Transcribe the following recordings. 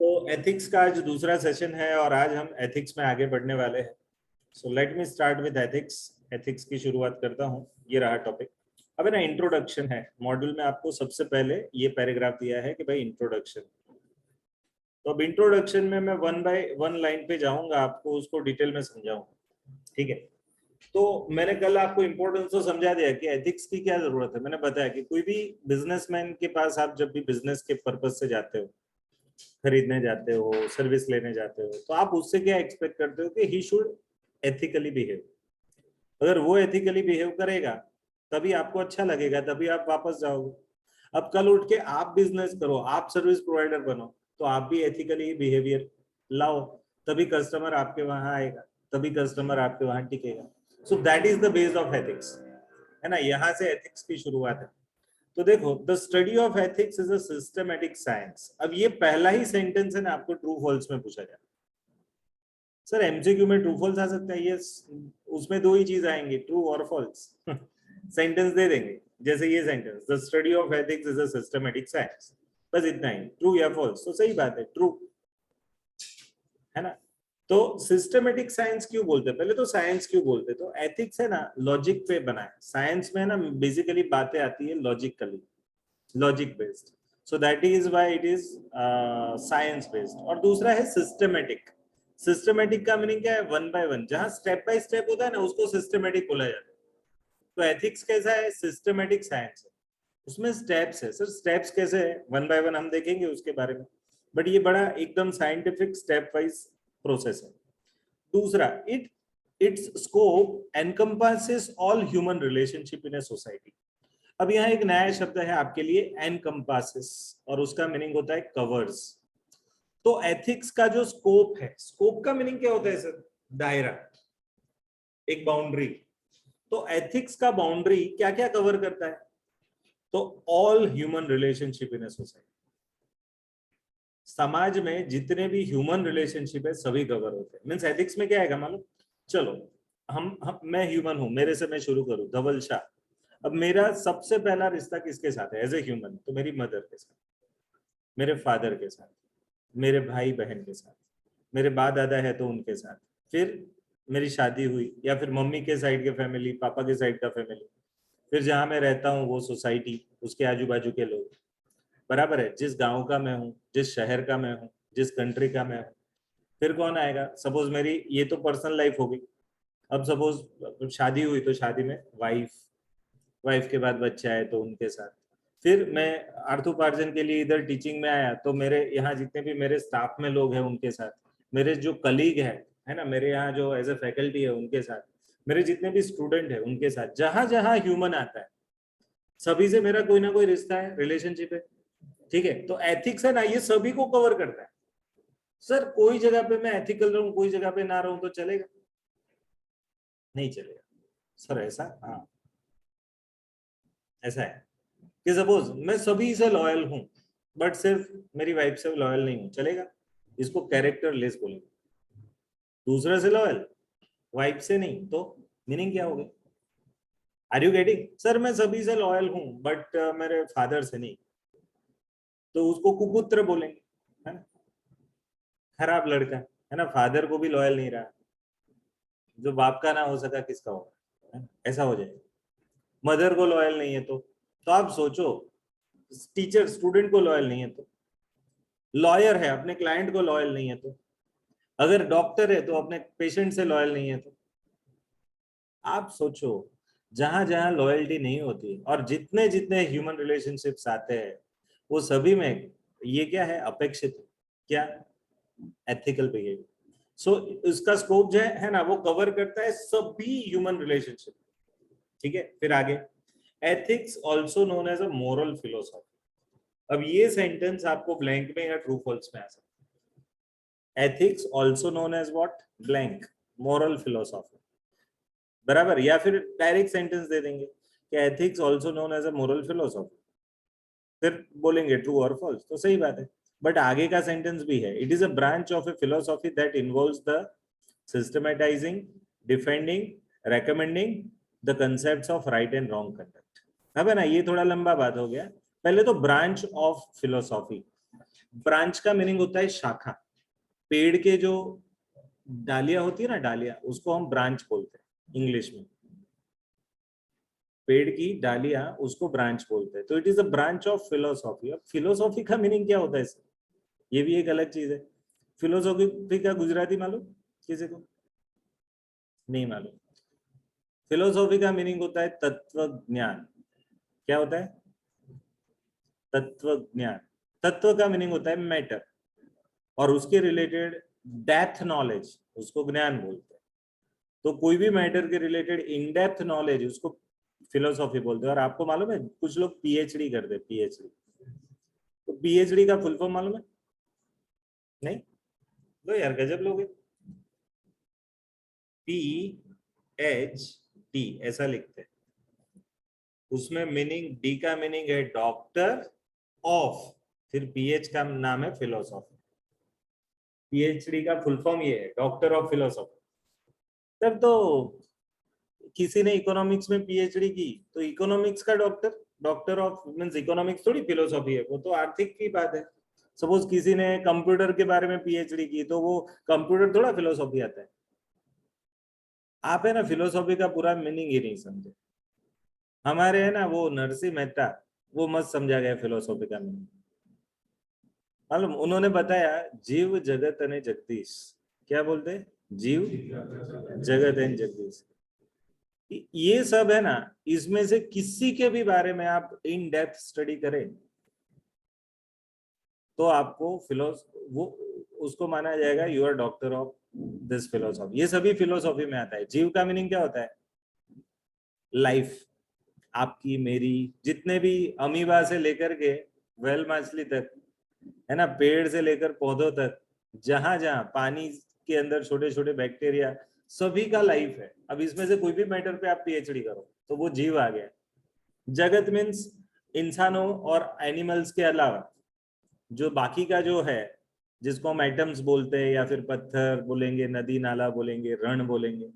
तो एथिक्स का आज दूसरा सेशन है और आज हम एथिक्स में आगे बढ़ने वाले हैं। So let me start with ethics. Ethics की शुरुआत करता हूँ। ये रहा टॉपिक। अब ना इंट्रोडक्शन है। मॉड्यूल में आपको सबसे पहले ये पैराग्राफ दिया है कि भाई इंट्रोडक्शन। तो अब इंट्रोडक्शन में मैं 1 बाय 1 लाइन पे जाऊंगा, आपको उसको डिटेल में समझाऊंगा। ठीक है। तो मैंने कल आपको इंपॉर्टेंस तो समझा दिया कि एथिक्स की क्या जरूरत है। मैंने बताया कि कोई भी बिजनेसमैन के पास आप जब भी बिजनेस के पर्पज से जाते हो, खरीदने जाते हो, सर्विस लेने जाते हो, तो आप उससे क्या एक्सपेक्ट करते हो कि ही शुड एथिकली बिहेव। अगर वो एथिकली बिहेव करेगा तभी आपको अच्छा लगेगा, तभी आप वापस जाओगे। अब कल उठ के आप बिजनेस करो, आप सर्विस प्रोवाइडर बनो, तो आप भी एथिकली बिहेवियर लाओ, तभी कस्टमर आपके वहां आएगा, तभी कस्टमर आपके वहां टिकेगा। So that is the base of ethics, है ना। यहाँ से एथिक्स की शुरुआत है। तो देखो, the study of ethics is a systematic science. अब ये पहला ही सेंटेंस है ना, आपको ट्रू फॉल्स में पूछा जाए। सर एमसीक्यू में ट्रू फॉल्स आ सकता है, ये उसमें दो ही चीज आएंगी, ट्रू और फॉल्स। सेंटेंस दे देंगे, जैसे ये sentence, the study of ethics is a systematic science, बस इतना ही, ट्रू या फॉल्स। तो सही बात है, ट्रू, है ना। तो सिस्टमैटिक साइंस क्यों बोलते हैं? पहले तो साइंस क्यों बोलते हैं? तो एथिक्स है ना लॉजिक पे बना है। साइंस में ना बेसिकली बातें आती है logically, logic based, so that is why it is science based. और दूसरा है सिस्टमैटिक। सिस्टमैटिक का मीनिंग क्या है? 1 बाय 1, जहां स्टेप बाय स्टेप होता है ना, उसको सिस्टमैटिक बोला जाता है। तो एथिक्स कैसा है? सिस्टमैटिक साइंस है, उसमें स्टेप्स है। सर स्टेप्स कैसे है? 1 बाय 1 हम देखेंगे उसके बारे में, बट ये बड़ा एकदम साइंटिफिक स्टेप वाइज प्रोसेस है। दूसरा, it's scope encompasses all human relationship in a society. अब यहाँ एक नया शब्द है आपके लिए, एनकम्पासेस, और उसका मीनिंग होता है कवर्स। तो एथिक्स का जो स्कोप है, स्कोप का मीनिंग क्या होता है सर? दायरा, एक बाउंड्री। तो एथिक्स का बाउंड्री क्या क्या कवर करता है? तो all human relationship in a society, समाज में जितने भी ह्यूमन रिलेशनशिप है सभी कवर होते हैं। मीन्स एथिक्स में क्या आएगा मालूम? चलो हम मैं ह्यूमन हूं, मेरे से मैं शुरू करूं, धवल शाह। अब मेरा सबसे पहला रिश्ता किसके साथ है एज ए ह्यूमन? तो मेरी मदर के साथ, मेरे फादर के साथ, मेरे भाई बहन के साथ, मेरे बाप दादा है तो उनके साथ, फिर मेरी शादी हुई, या फिर मम्मी के साइड के फैमिली, पापा के साइड का फैमिली, फिर जहां मैं रहता हूँ वो सोसाइटी, उसके आजू बाजू के लोग। बराबर है, जिस गांव का मैं हूँ, जिस शहर का मैं हूँ, जिस कंट्री का मैं हूँ। फिर कौन आएगा? सपोज मेरी ये तो पर्सनल लाइफ हो गई। अब सपोज शादी हुई तो शादी में वाइफ, वाइफ के बाद बच्चा है तो उनके साथ। फिर मैं अर्थोपार्जन के लिए इधर टीचिंग में आया तो मेरे यहाँ जितने भी मेरे स्टाफ में लोग हैं उनके साथ, मेरे जो कलीग है ना, मेरे यहाँ जो एज ए फैकल्टी है उनके साथ, मेरे जितने भी स्टूडेंट है उनके साथ, जहां जहां ह्यूमन आता है सभी से मेरा कोई ना कोई रिश्ता है, रिलेशनशिप है। ठीक है। तो एथिक्स है ना, ये सभी को कवर करता है। सर कोई जगह पे मैं एथिकल रहूं, कोई जगह पे ना रहूं तो चलेगा? नहीं चलेगा सर। ऐसा, हाँ, ऐसा है कि सपोज मैं सभी से लॉयल हूं बट सिर्फ मेरी वाइफ से लॉयल नहीं हूं, चलेगा? इसको कैरेक्टर लेस बोलेंगे। दूसरे से लॉयल, वाइफ से नहीं, तो मीनिंग क्या हो गई? Are you getting? सर मैं सभी से लॉयल हूं बट मेरे फादर से नहीं, तो उसको कुपुत्र बोलेंगे, है ना। खराब लड़का, है ना, फादर को भी लॉयल नहीं रहा, जो बाप का ना हो सका किसका होगा, ऐसा हो जाए। मदर को लॉयल नहीं है तो आप सोचो, टीचर स्टूडेंट को लॉयल नहीं है तो, लॉयर है अपने क्लाइंट को लॉयल नहीं है तो, अगर डॉक्टर है तो अपने पेशेंट से लॉयल नहीं है तो, आप सोचो, जहां जहां लॉयल्टी नहीं होती और जितने जितने ह्यूमन रिलेशनशिप्स आते हैं वो सभी में ये क्या है? अपेक्षित, क्या? Ethical behaviour. सो इसका स्कोप जो है ना, वो कवर करता है सभी ह्यूमन रिलेशनशिप। ठीक है। फिर आगे, ethics also known as a moral philosophy. अब ये सेंटेंस आपको ब्लैंक में या ट्रू फॉल्स में आ सकता है। Ethics also known as what? Blank, moral philosophy. बराबर, या फिर डायरेक्ट सेंटेंस दे देंगे कि ethics also known as a moral philosophy, फिर बोलेंगे ट्रू और फॉल्स, तो सही बात है। बट आगे का सेंटेंस भी है, it is a branch of a philosophy that involves the systematizing, defending, recommending the concepts of right and wrong conduct. अब है ना, ये थोड़ा लंबा बात हो गया। पहले तो ब्रांच ऑफ फिलोसॉफी, ब्रांच का मीनिंग होता है शाखा। पेड़ के जो डालियां होती है ना, डालियां, उसको हम ब्रांच बोलते हैं इंग्लिश में। पेड़ की डालियां उसको ब्रांच बोलते हैं। तो it is a branch of philosophy. अब फिलोसॉफी का मीनिंग क्या होता है इसमें, ये भी एक अलग चीज है। फिलोसॉफी का गुजराती मालूम किसी को? नहीं मालूम। फिलोसॉफी का मीनिंग होता है तत्व ज्ञान। क्या होता है? तत्व ज्ञान। तत्व का मीनिंग होता है मैटर, और उसके रिलेटेड डेप्थ नॉलेज, उसको ज्ञान बोलते हैं। तो कोई भी मैटर के रिलेटेड इन डेप्थ नॉलेज, उसको फिलोसॉफी बोलते हैं। और आपको मालूम है कुछ लोग पीएचडी करते हैं, पीएचडी। तो पीएचडी का फुल फॉर्म मालूम है? नहीं? लो यार, गजब लोग हैं। PhD ऐसा लिखते हैं। उसमें मीनिंग, डी का मीनिंग है डॉक्टर ऑफ, फिर पीएच का नाम है फिलोसॉफी। पीएचडी का फुल फॉर्म ये है, डॉक्टर ऑफ फिलोसॉफी। तब तो किसी ने इकोनॉमिक्स में पीएचडी की तो इकोनॉमिक्स का doctor, doctor of means economics थोड़ी फिलोसॉफी है, वो तो आर्थिक की बात है। सपोज किसी ने कंप्यूटर के बारे में पीएचडी की तो वो कंप्यूटर थोड़ा फिलोसॉफी आता है। आप है ना फिलोसॉफी का पूरा मीनिंग ही नहीं समझे। हमारे है ना वो नरसिंह मेहता, वो मस्त समझा गया फिलोसॉफी का मीनिंग। मालूम उन्होंने बताया, जीव जगत अने जगदीश। क्या बोलते हैं? जीव जगत एंड जगदीश। ये सब है ना, इसमें से किसी के भी बारे में आप इन डेप्थ स्टडी करें तो आपको वो उसको माना जाएगा you are doctor of this philosophy. ये सभी फिलोसॉफी में आता है। जीव का मीनिंग क्या होता है? लाइफ। आपकी मेरी, जितने भी अमीबा से लेकर के वेल मछली तक, है ना, पेड़ से लेकर पौधों तक, जहां जहां पानी के अंदर छोटे छोटे बैक्टीरिया, सभी का लाइफ है। अब इसमें से कोई भी मैटर पे आप पीएचडी करो तो वो जीव आ गया। जगत मीन्स इंसानों और एनिमल्स के अलावा जो बाकी का जो है, जिसको हम एटम्स बोलते हैं, या फिर पत्थर बोलेंगे, नदी नाला बोलेंगे, रण बोलेंगे,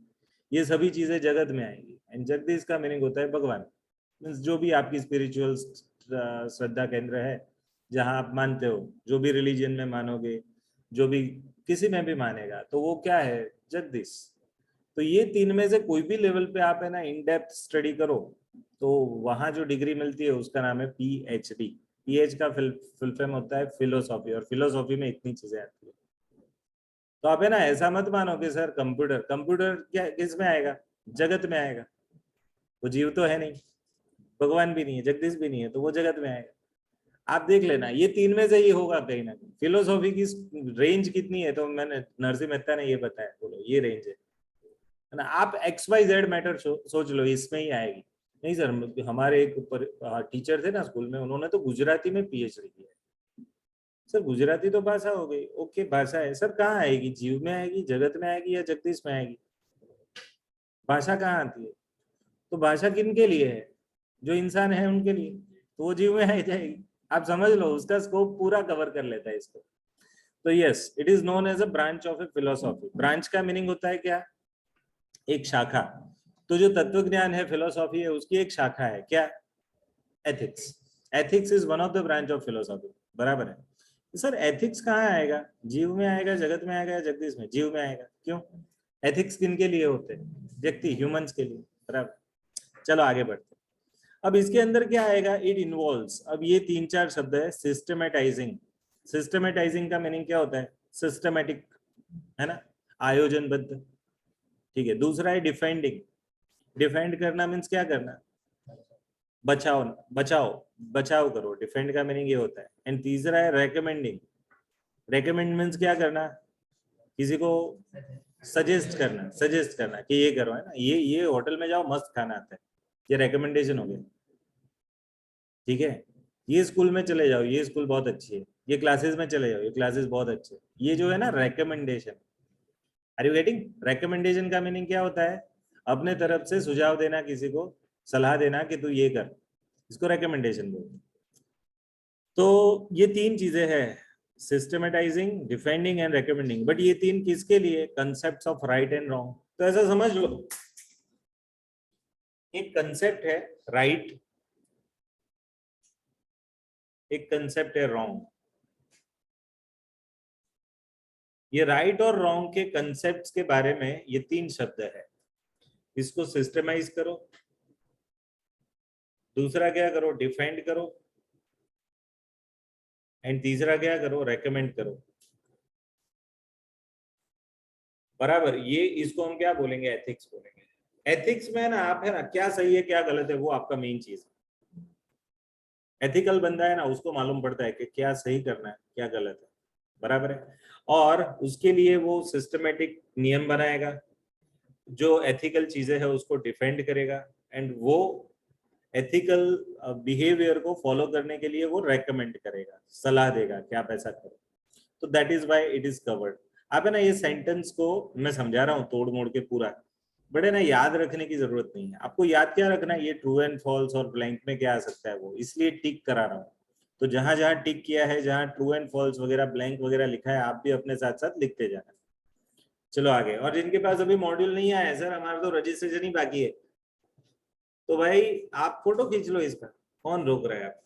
ये सभी चीजें जगत में आएंगी। एंड जगदीश का मीनिंग होता है भगवान। मीन्स जो भी आपकी स्पिरिचुअल श्रद्धा केंद्र है, जहां आप मानते हो, जो भी रिलीजन में मानोगे, जो भी किसी में भी मानेगा, तो वो क्या है? जगदीश। तो ये तीन में से कोई भी लेवल पे आप है ना इन डेप्थ स्टडी करो तो वहां जो डिग्री मिलती है उसका नाम है पीएचडी। पीएच का फुल फॉर्म होता है फिलोसॉफी, और फिलोसॉफी में इतनी चीजें आती है। तो आप है ना ऐसा मत मानो कि सर कंप्यूटर, कंप्यूटर क्या किस में आएगा? जगत में आएगा। वो जीव तो है नहीं, भगवान भी नहीं है, जगदीश भी नहीं है, तो वो जगत में आएगा। आप देख लेना, ये तीन में से ही होगा कहीं ना कहीं। फिलोसॉफी की रेंज कितनी है तो मैंने, नरसिंह मेहता ने ये बताया, बोलो ये रेंज है ना। आप XYZ मैटर सोच लो, इसमें ही आएगी। नहीं सर, हमारे एक टीचर थे ना स्कूल में, उन्होंने तो गुजराती में पीएचडी किया। सर गुजराती तो भाषा हो गई, ओके भाषा है सर, कहाँ आएगी? जीव में आएगी, जगत में आएगी, या जगदीश में आएगी? भाषा कहाँ आती है? तो भाषा किन के लिए है? जो इंसान है उनके लिए, तो वो जीव में आ जाएगी। आप समझ लो, उसका स्कोप पूरा कवर कर लेता है इसको। तो yes, it is known as a branch of a philosophy. Branch का मीनिंग होता है क्या? एक शाखा। तो जो तत्व ज्ञान है, फिलोसॉफी है, उसकी एक शाखा है क्या? Ethics. Ethics is one of the branch of philosophy. बराबर है। सर एथिक्स कहाँ आएगा? जीव में आएगा, जगत में आएगा, या जगदीश में? जीव में आएगा। क्यों? एथिक्स किन के लिए होते हैं? व्यक्ति, ह्यूमंस के लिए। बराबर। चलो आगे बढ़ते हैं। अब इसके अंदर क्या आएगा? इट इन्वॉल्व्स, अब ये तीन चार शब्द है। सिस्टमेटाइजिंग। सिस्टमेटाइजिंग का मीनिंग क्या होता है? सिस्टमेटिक, है ना, आयोजनबद्ध। ठीक है। दूसरा है डिफेंडिंग। डिफेंड करना मीन्स क्या करना? बचाओ, बचाओ, बचाव करो। डिफेंड का मीनिंग ये होता है। एंड तीसरा है रेकमेंडिंग। रेकमेंड मीन्स क्या करना? किसी को सजेस्ट करना, सजेस्ट करना कि ये करो, है ना, ये होटल में जाओ, मस्त खाना आता है, ये रेकमेंडेशन हो गया। ठीक है। ये स्कूल में चले जाओ, ये स्कूल बहुत अच्छी है। ये क्लासेस में चले जाओ, ये क्लासेस बहुत अच्छे है। ये जो है ना recommendation. Are you getting? Recommendation का मीनिंग क्या होता है? अपने तरफ से सुझाव देना, किसी को सलाह देना कि तू ये कर, इसको रेकमेंडेशन बोलते हैं। तो ये तीन चीजें हैं, सिस्टमेटाइजिंग, डिफेंडिंग एंड रेकमेंडिंग। बट ये तीन किसके लिए? Concept of right and wrong. तो ऐसा समझ लो, एक कंसेप्ट है राइट, एक कंसेप्ट है रॉन्ग। ये राइट और रॉन्ग के कंसेप्ट्स के बारे में ये 3 शब्द है, इसको सिस्टमाइज करो, दूसरा क्या करो, डिफाइंड करो, एंड तीसरा क्या करो, रेकमेंड करो। बराबर, ये इसको हम क्या बोलेंगे, एथिक्स बोलेंगे। एथिक्स में ना आप है ना, क्या सही है क्या गलत है वो आपका मेन चीज है। एथिकल बंदा है ना, उसको मालूम पड़ता है कि क्या सही करना है क्या गलत है, बराबर है। और उसके लिए वो सिस्टमेटिक नियम बनाएगा, जो एथिकल चीजें है उसको डिफेंड करेगा, एंड वो एथिकल बिहेवियर को फॉलो करने के लिए वो रेकमेंड करेगा, सलाह देगा कि आप ऐसा करो। तो that is why it is covered. आप है ना, ये सेंटेंस को मैं समझा रहा हूँ तोड़ मोड़ के पूरा, बड़े ना याद रखने की जरूरत नहीं है। आपको याद क्या रखना है, ये ट्रू एंड फॉल्स और ब्लैंक में क्या आ सकता है वो, इसलिए टिक करा रहा हूँ। तो जहां जहां टिक किया है, जहां ट्रू एंड फॉल्स वगैरह ब्लैंक वगैरह लिखा है, आप भी अपने साथ साथ लिखते जाना। चलो आगे। और जिनके पास अभी मॉड्यूल नहीं आया है, सर हमारा तो रजिस्ट्रेशन ही बाकी है, तो भाई आप फोटो खींच लो इसका, कौन रोक रहा है आप,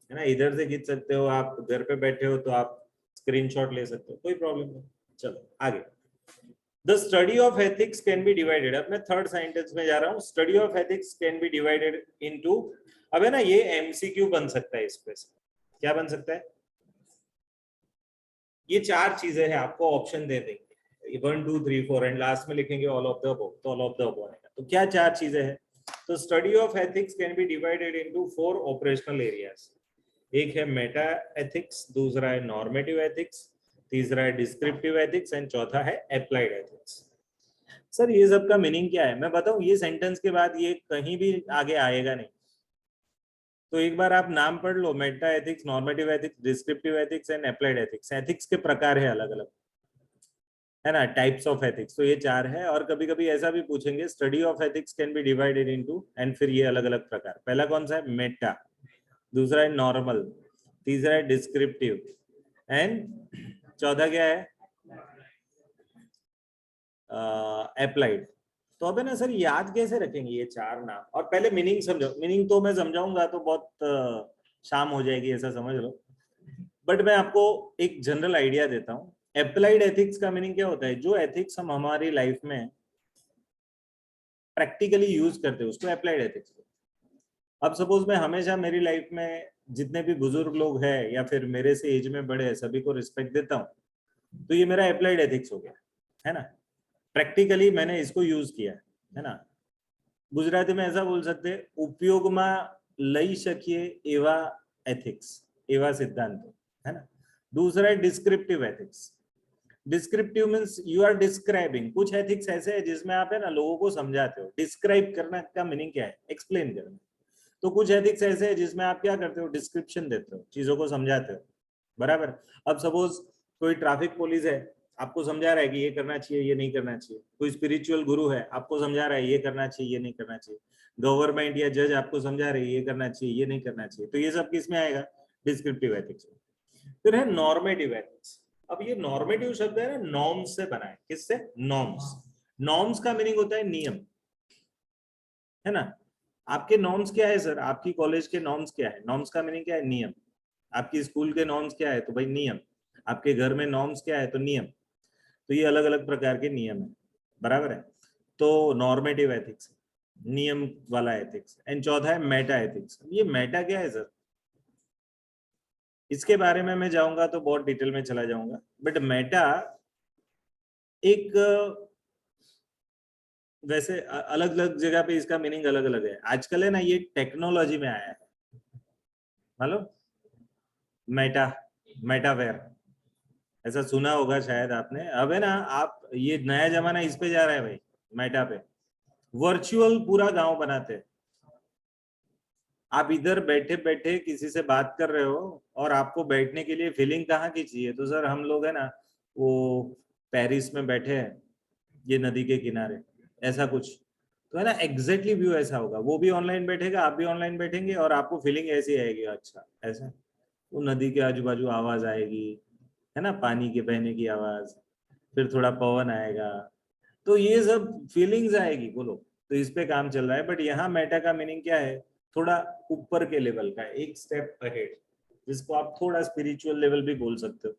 है ना। इधर से खींच सकते हो, आप घर पे बैठे हो तो आप स्क्रीनशॉट ले सकते हो, कोई प्रॉब्लम नहीं। चलो आगे। The study of ethics can be divided, अब मैं थर्ड सेंटेंस में जा रहा हूँ। Study of ethics can be divided into, अब है ना ये एमसीक्यू बन सकता है, इस पे क्या बन सकता है, ये 4 चीजें हैं, आपको ऑप्शन दे देंगे 1 2 3 4 एंड लास्ट में लिखेंगे ऑल ऑफ द अबव, तो ऑल ऑफ द अबव आएगा। तो क्या 4 चीजें हैं, तो study of ethics can be divided into 4 operational areas. एक है मेटा एथिक्स, दूसरा है नॉर्मेटिव एथिक्स, तीसरा है डिस्क्रिप्टिव एथिक्स, एंड चौथा है अप्लाइड एथिक्स। सर ये सब का मीनिंग क्या है, मैं बताऊं, ये सेंटेंस के बाद ये कहीं भी आगे आएगा नहीं। तो एक बार आप नाम पढ़ लो, meta ethics, normative ethics, descriptive ethics and applied ethics. Ethics के प्रकार है अलग अलग, है ना, टाइप्स ऑफ एथिक्स, तो ये 4 है। और कभी कभी ऐसा भी पूछेंगे, study of ethics can be divided into, and फिर ये अलग अलग प्रकार। पहला कौन सा है, मेटा, दूसरा है नॉर्मल, तीसरा है डिस्क्रिप्टिव, एंड चौथा क्या है, अप्लाइड। तो अब है ना सर, याद कैसे रखेंगे ये 4 नाम, और पहले मीनिंग समझो। मीनिंग तो मैं समझाऊंगा तो बहुत शाम हो जाएगी, ऐसा समझ लो, बट मैं आपको एक जनरल आइडिया देता हूँ। अप्लाइड एथिक्स का मीनिंग क्या होता है, जो एथिक्स हम हमारी लाइफ में प्रैक्टिकली यूज करते हैं उसको अप्लाइड एथिक्स। अब सपोज मैं हमेशा मेरी लाइफ में जितने भी बुजुर्ग लोग हैं या फिर मेरे से एज में बड़े हैं, सभी को रिस्पेक्ट देता हूँ, तो ये मेरा अप्लाइड एथिक्स हो गया, है ना। प्रैक्टिकली मैंने इसको यूज किया, है ना। गुजराती में ऐसा बोल सकते हैं, उपयोगમાં લઈ શકીએ એવા एथिक्स, एवा सिद्धांत, है ना। दूसरा है descriptive ethics. Descriptive means you are describing, कुछ एथिक्स ऐसे है जिसमें आप है ना लोगों को समझाते हो। डिस्क्राइब करना का मीनिंग क्या है, एक्सप्लेन करना। तो कुछ एथिक्स ऐसे है जिसमें आप क्या करते हो, डिस्क्रिप्शन देते हो, चीजों को समझाते हो, बराबर। अब सपोज कोई ट्रैफिक पुलिस है, आपको समझा रहा है कि ये करना चाहिए ये नहीं करना चाहिए। कोई स्पिरिचुअल गुरु है, आपको समझा रहा है ये करना चाहिए ये नहीं करना चाहिए। गवर्नमेंट या जज आपको समझा रहे हैं ये करना चाहिए ये नहीं करना चाहिए। तो ये सब किस में आएगा, डिस्क्रिप्टिव एथिक्स में। फिर है नॉर्मेटिव एथिक्स। अब ये नॉर्मेटिव शब्द है ना, नॉर्म्स से बना है, किससे, नॉर्म्स। नॉर्म्स का मीनिंग होता है नियम, है ना। आपके नॉर्म्स क्या है सर, आपकी कॉलेज के नॉर्म्स क्या है, नॉर्म्स का मीनिंग क्या है, नियम। आपकी स्कूल के नॉर्म्स क्या है, तो भाई नियम। आपके घर में नॉर्म्स क्या है, तो नियम। तो ये अलग अलग प्रकार के नियम है, बराबर है। तो नॉर्मेटिव एथिक्स, नियम वाला एथिक्स। एंड चौथा है मेटा एथिक्स। ये मेटा क्या है सर, इसके बारे में मैं जाऊंगा तो बहुत डिटेल में चला जाऊंगा, बट मेटा एक वैसे अलग अलग जगह पे इसका मीनिंग अलग अलग है। आजकल है ना ये टेक्नोलॉजी में आया है, मालूम, मेटा, मेटावेयर, ऐसा सुना होगा शायद आपने। अब है ना, आप ये नया जमाना इस पे जा रहा है भाई, मेटा पे। वर्चुअल पूरा गांव बनाते हैं। आप इधर बैठे बैठे किसी से बात कर रहे हो, और आपको बैठने के लिए फीलिंग कहाँ की चाहिए, तो सर हम लोग है ना वो पेरिस में बैठे हैं, ये नदी के किनारे, ऐसा कुछ। तो है ना, एग्जैक्टली व्यू ऐसा होगा। वो भी ऑनलाइन बैठेगा, आप भी ऑनलाइन बैठेंगे, और आपको फीलिंग ऐसी आएगी, अच्छा ऐसा। वो नदी के आजू बाजू आवाज आएगी, है ना, पानी के बहने की आवाज, फिर थोड़ा पवन आएगा, तो ये सब फीलिंग्स आएगी, बोलो। तो इस पे काम चल रहा है। बट यहाँ मेटा का मीनिंग क्या है, थोड़ा ऊपर के लेवल का, एक स्टेप अहेड, जिसको आप थोड़ा स्पिरिचुअल लेवल भी बोल सकते हो,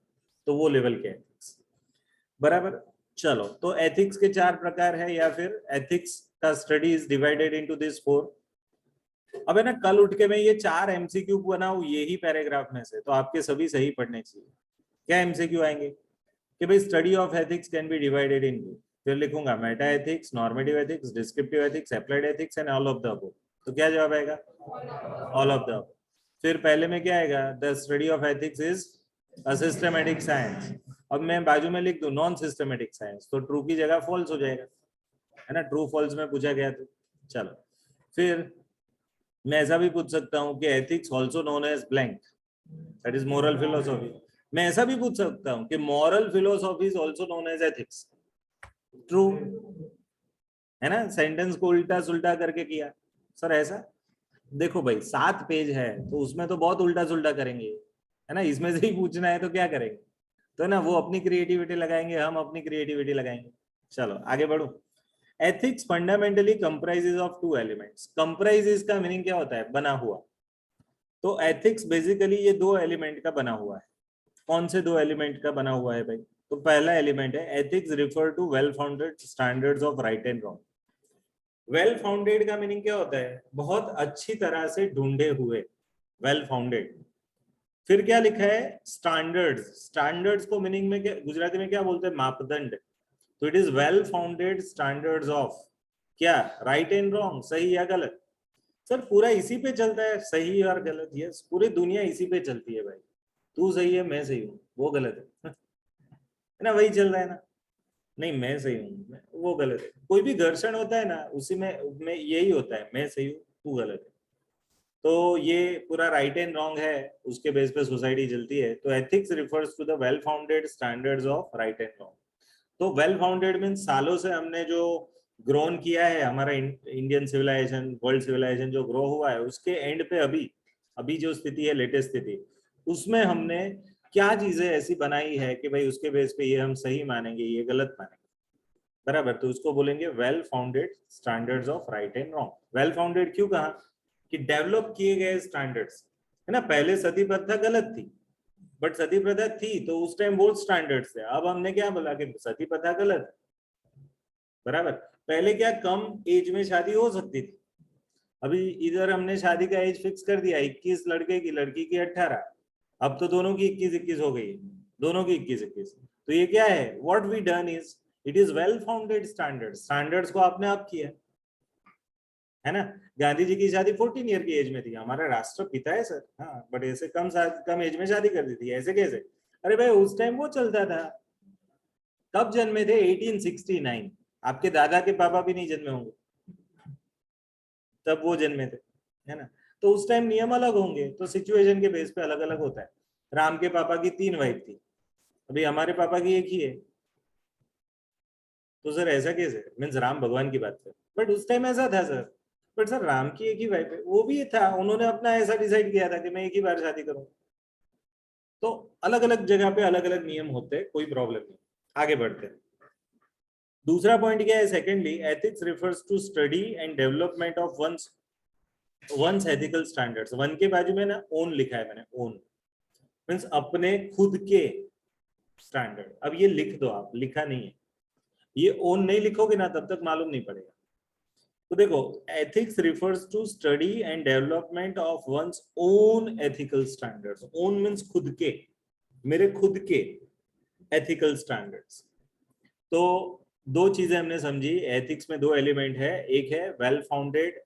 तो वो लेवल के एथिक्स। बराबर। चलो, तो एथिक्स के 4 प्रकार है, या फिर एथिक्स का study is divided into this 4। अब है ना, कल उठ के मैं ये 4 एमसीक्यू बनाऊं यही पैराग्राफ में से, तो आपके सभी सही पढ़ने चाहिए। क्या एमसीक्यू आएंगे कि भाई study of ethics can be divided in, फिर लिखूंगा Meta ethics, normative ethics, descriptive ethics, applied ethics and all of the above. तो क्या जवाब आएगा? All of the above. फिर पहले में क्या आएगा? The study of ethics is a systematic science. अब मैं बाजू में लिख दूं नॉन सिस्टमैटिक साइंस, तो ट्रू की जगह फॉल्स हो जाएगा, है ना, ट्रू फॉल्स में पूछा गया तो। चलो, फिर मैं ऐसा भी पूछ सकता हूँ कि ethics also known as blank, that is moral philosophy. मैं ऐसा भी पूछ सकता हूँ कि moral philosophy is also known as ethics. True, है ना, सेंटेंस को उल्टा सुल्टा करके किया। सर ऐसा देखो भाई, 7 पेज है तो उसमें तो बहुत उल्टा सुल्टा करेंगे, है ना, इसमें से ही पूछना है तो क्या करेंगे? तो ना, वो अपनी क्रिएटिविटी लगाएंगे, हम अपनी क्रिएटिविटी लगाएंगे। चलो आगे बढ़ो। Ethics fundamentally comprises of 2 elements. Comprises का मीनिंग क्या होता है? बना हुआ। तो एथिक्स बेसिकली ये 2 एलिमेंट का बना हुआ है। कौन से 2 एलिमेंट का बना हुआ है भाई? तो पहला एलिमेंट है ethics refer to well founded standards of right and wrong. Well founded का मीनिंग क्या होता है? बहुत अच्छी तरह से ढूंढे हुए, वेल फाउंडेड। फिर क्या लिखा है? स्टैंडर्ड्स। स्टैंडर्ड्स को मीनिंग में क्या, गुजराती में क्या बोलते हैं? मापदंड। तो it is well founded standards of क्या? राइट एंड रॉन्ग, सही या गलत। सर पूरा इसी पे चलता है, सही और गलत। यस, पूरी दुनिया इसी पे चलती है भाई। तू सही है, मैं सही हूँ, वो गलत है ना, वही चल रहा है ना। नहीं, मैं सही हूँ, वो गलत है। कोई भी घर्षण होता है ना, उसी में यही होता है, मैं सही हूँ, तू गलत है। तो ये पूरा राइट एंड रॉन्ग है, उसके बेस पे सोसाइटी चलती है। तो ethics refers to the well founded standards of right and wrong. तो वेल फाउंडेड मीन्स सालों से हमने जो ग्रोन किया है, हमारा इंडियन सिविलाइजेशन, वर्ल्ड सिविलाइजेशन जो ग्रो हुआ है, उसके एंड पे अभी अभी जो स्थिति है, लेटेस्ट स्थिति, उसमें हमने क्या चीजें ऐसी बनाई है कि भाई उसके बेस पे ये हम सही मानेंगे, ये गलत मानेंगे। बराबर, तो उसको बोलेंगे well founded standards of right and wrong. Well founded क्यों कहा? कि डेवलप किए गए स्टैंडर्ड्स, है ना। पहले सती प्रथा गलत थी, बट सती प्रथा थी तो उस टाइम वो स्टैंडर्ड्स थे। अब हमने क्या बोला कि सती प्रथा गलत है। बराबर। पहले क्या, कम एज में शादी हो सकती थी, अभी इधर हमने शादी का एज फिक्स कर दिया 21, लड़के की, लड़की की 18। अब तो दोनों की 21-21 हो गई है, दोनों की 21-21। तो ये क्या है? What we done is, it is well founded standards. Standards को आपने आप किया, है ना। गांधी जी की शादी 14 ईयर की एज में थी, हमारा राष्ट्रपिता है सर, हाँ, बट ऐसे कम एज में शादी कर दी थी, ऐसे कैसे? अरे भाई उस टाइम वो चलता था। कब जन्मे थे? 1869। आपके दादा के पापा भी नहीं जन्मे होंगे तब वो जन्मे थे, है ना। तो उस टाइम नियम अलग होंगे, तो सिचुएशन के बेस पे अलग अलग होता है। राम के पापा की 3 वाइफ थी, अभी हमारे पापा की एक ही है। तो सर ऐसा कैसे? मीन्स राम भगवान की बात कर, बट उस टाइम ऐसा था सर। बट सर राम की एक ही वाइफ है, वो भी था, उन्होंने अपना ऐसा डिसाइड किया था कि मैं एक ही बार शादी करूं। तो अलग अलग जगह पे अलग अलग नियम होते हैं, कोई प्रॉब्लम नहीं। आगे बढ़ते हैं। दूसरा पॉइंट क्या है? Secondly, ethics refers to study and development of one's ethical standards. One के बाजू में ना ओन लिखा है मैंने, ओन मीन्स अपने खुद के स्टैंडर्ड। अब ये लिख दो आप, लिखा नहीं है, ये ओन नहीं लिखोगे ना तब तक मालूम नहीं पड़ेगा। तो देखो, ethics refers to study and development of one's own ethical standards. Own means खुद के, मेरे खुद के एथिकल स्टैंडर्ड्स। तो 2 चीजें हमने समझी, एथिक्स में 2 एलिमेंट है, एक है well founded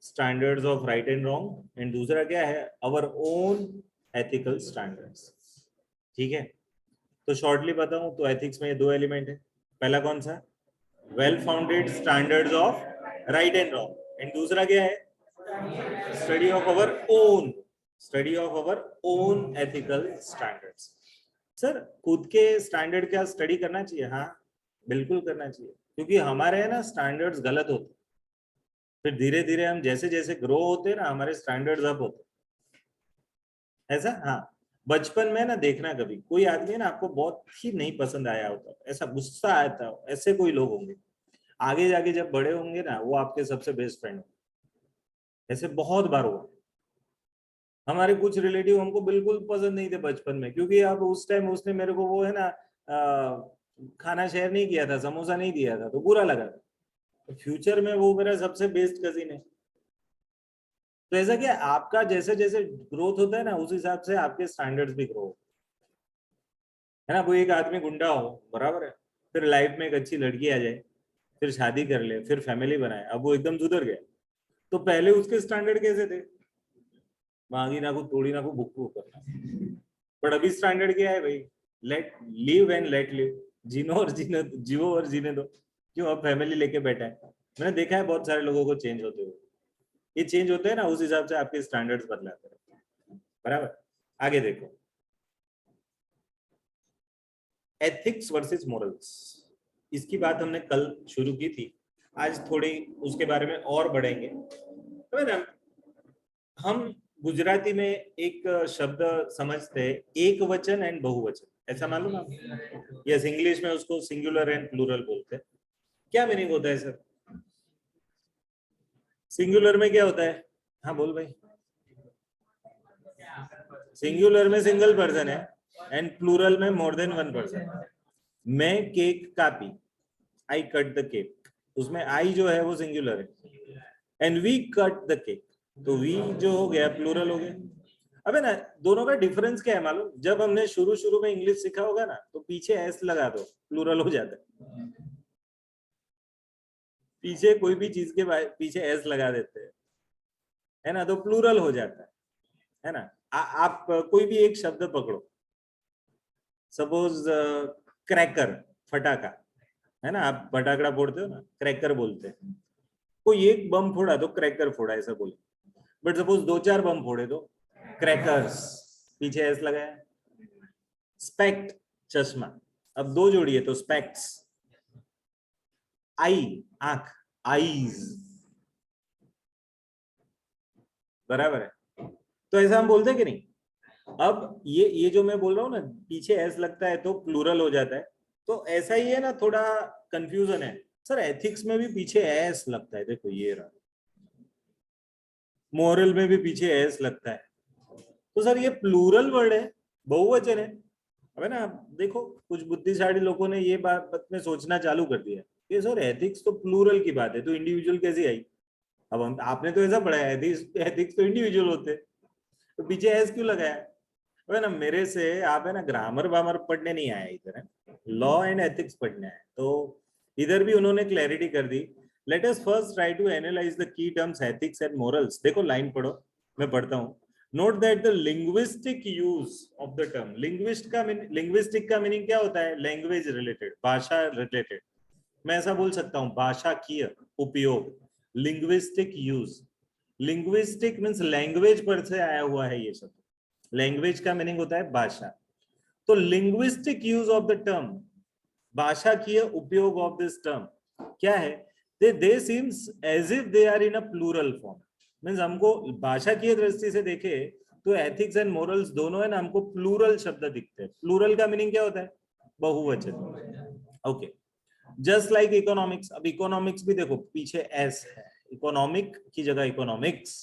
standards of right and wrong, and दूसरा क्या है? Our own ethical standards. ठीक है, तो शॉर्टली बताऊं तो एथिक्स में ये 2 एलिमेंट है। पहला कौन सा? Well founded standards of right and wrong, and दूसरा क्या है? Study of our own, study of our own ethical standards. Sir खुद के स्टैंडर्ड का स्टडी करना चाहिए, हाँ बिल्कुल करना चाहिए, क्योंकि हमारे है ना स्टैंडर्ड्स गलत होते, फिर धीरे धीरे हम जैसे जैसे ग्रो होते हैं ना, हमारे स्टैंडर्ड्स अप होते, ऐसा। हाँ, बचपन में ना देखना, कभी कोई आदमी है ना आपको बहुत ही नहीं पसंद आया होता, ऐसा गुस्सा आता हो, ऐसे कोई लोग होंगे, आगे जाके जब बड़े होंगे ना वो आपके सबसे बेस्ट फ्रेंड होंगे। ऐसे बहुत बार हुआ। हमारे कुछ रिलेटिव हमको बिल्कुल पसंद नहीं थे बचपन में, क्योंकि अब उस टाइम उसने मेरे को वो है ना खाना शेयर नहीं किया था, समोसा नहीं दिया था, तो बुरा लगा था। तो फ्यूचर में वो मेरा सबसे बेस्ट कजिन है। तो ऐसा क्या, आपका जैसे जैसे ग्रोथ होता है ना, उस हिसाब से आपके स्टैंडर्ड्स भी ग्रो, है ना। वो एक आदमी गुंडा हो, बराबर है, फिर लाइफ में एक अच्छी लड़की आ जाए, फिर शादी कर ले, फिर फैमिली बनाए, अब वो एकदम सुधर गया। तो पहले उसके स्टैंडर्ड कैसे थे? मांगी ना को तोड़ी ना को बुक करना। बट अभी स्टैंडर्ड क्या है भाई? Let live and let live, जीनो और जीने, जियो और जीने दो। क्यों? अब फैमिली लेके बैठा है। मैंने देखा है बहुत सारे लोगों को चेंज होते हुए। ये चेंज होते हैं ना, उस हिसाब से आपके स्टैंडर्ड्स बदलाते हैं, बराबर। आगे देखो, एथिक्स वर्सेस मोरल्स, इसकी बात हमने कल शुरू की थी, आज थोड़ी उसके बारे में और बढ़ेंगे। तो है ना, हम गुजराती में एक शब्द समझते हैं, एक वचन एंड बहुवचन, ऐसा मालूम आपको? यस, इंग्लिश में उसको सिंगुलर एंड प्लूरल बोलते हैं। क्या मीनिंग होता है सर? सिंगुलर में क्या होता है? हाँ बोल भाई। सिंगुलर में सिंगल पर्सन है, एंड प्लूरल में मोर देन वन पर्सन। मैं केक कापी, आई कट द केक, उसमें आई जो है वो सिंगुलर है, and we cut the cake, तो वी जो हो गया प्लूरल हो गया। अबे ना, दोनों का डिफरेंस क्या है मालूम? जब हमने शुरू शुरू में इंग्लिश सीखा होगा ना, तो पीछे एस लगा दो, प्लूरल हो जाता है। पीछे कोई भी चीज के पीछे एस लगा देते हैं, है ना, तो प्लूरल हो जाता है ना। आप कोई भी एक शब्द पकड़ो, सपोज क्रैकर, फटाका, है ना, आप फटाकड़ा फोड़ते हो ना, क्रैकर बोलते हैं। कोई एक बम फोड़ा तो क्रैकर फोड़ा, ऐसा बोले। बट सपोज दो चार बम फोड़े तो क्रैकर्स, पीछे एस लगाया। स्पेक्ट, चश्मा, अब दो जोड़िए तो स्पेक्ट्स। आई, आंख, आईज, बराबर है। तो ऐसा हम बोलते हैं कि नहीं? अब ये जो मैं बोल रहा हूँ ना, पीछे एस लगता है तो प्लूरल हो जाता है, तो ऐसा ही है ना, थोड़ा कंफ्यूजन है। सर एथिक्स में भी पीछे एस लगता है, देखो ये रहा। मोरल में भी पीछे एस लगता है, तो सर ये प्लूरल वर्ड है, बहुवचन है। अब है ना, देखो कुछ बुद्धिशाली लोगों ने ये बात में सोचना चालू कर दिया कि सर एथिक्स तो प्लूरल की बात है, तो इंडिविजुअल कैसे आई? अब हम, आपने तो ऐसा पढ़ा है, एथिक्स तो इंडिविजुअल होते हैं, तो पीछे एस क्यों लगाया? है ना, मेरे से आप है ना ग्रामर वामर पढ़ने नहीं आया इधर, है लॉ एंड एथिक्स पढ़ने आए, तो इधर भी उन्होंने क्लैरिटी कर दी। Let us first try to analyse the key terms ethics and morals. देखो लाइन पढ़ो, मैं पढ़ता हूँ। Note that the linguistic use of the term, linguistic का मीनिंग क्या होता है? लैंग्वेज रिलेटेड, भाषा रिलेटेड। मैं ऐसा बोल सकता हूँ, भाषाकीय उपयोग, linguistic use. Linguistic means language पर से आया हुआ है ये शब्द, लैंग्वेज का मीनिंग होता है भाषा। तो linguistic use of the term, भाषा की उपयोग ऑफ दिस टर्म क्या है? They seems as if they are in a plural form. Means हमको भाषा की दृष्टि से देखे तो एथिक्स एंड मोरल्स दोनों है ना, हमको प्लूरल शब्द दिखते हैं। प्लूरल का मीनिंग क्या होता है? बहुवचन। Okay, just like economics. अब इकोनॉमिक्स भी देखो पीछे एस है, इकोनॉमिक की जगह इकोनॉमिक्स।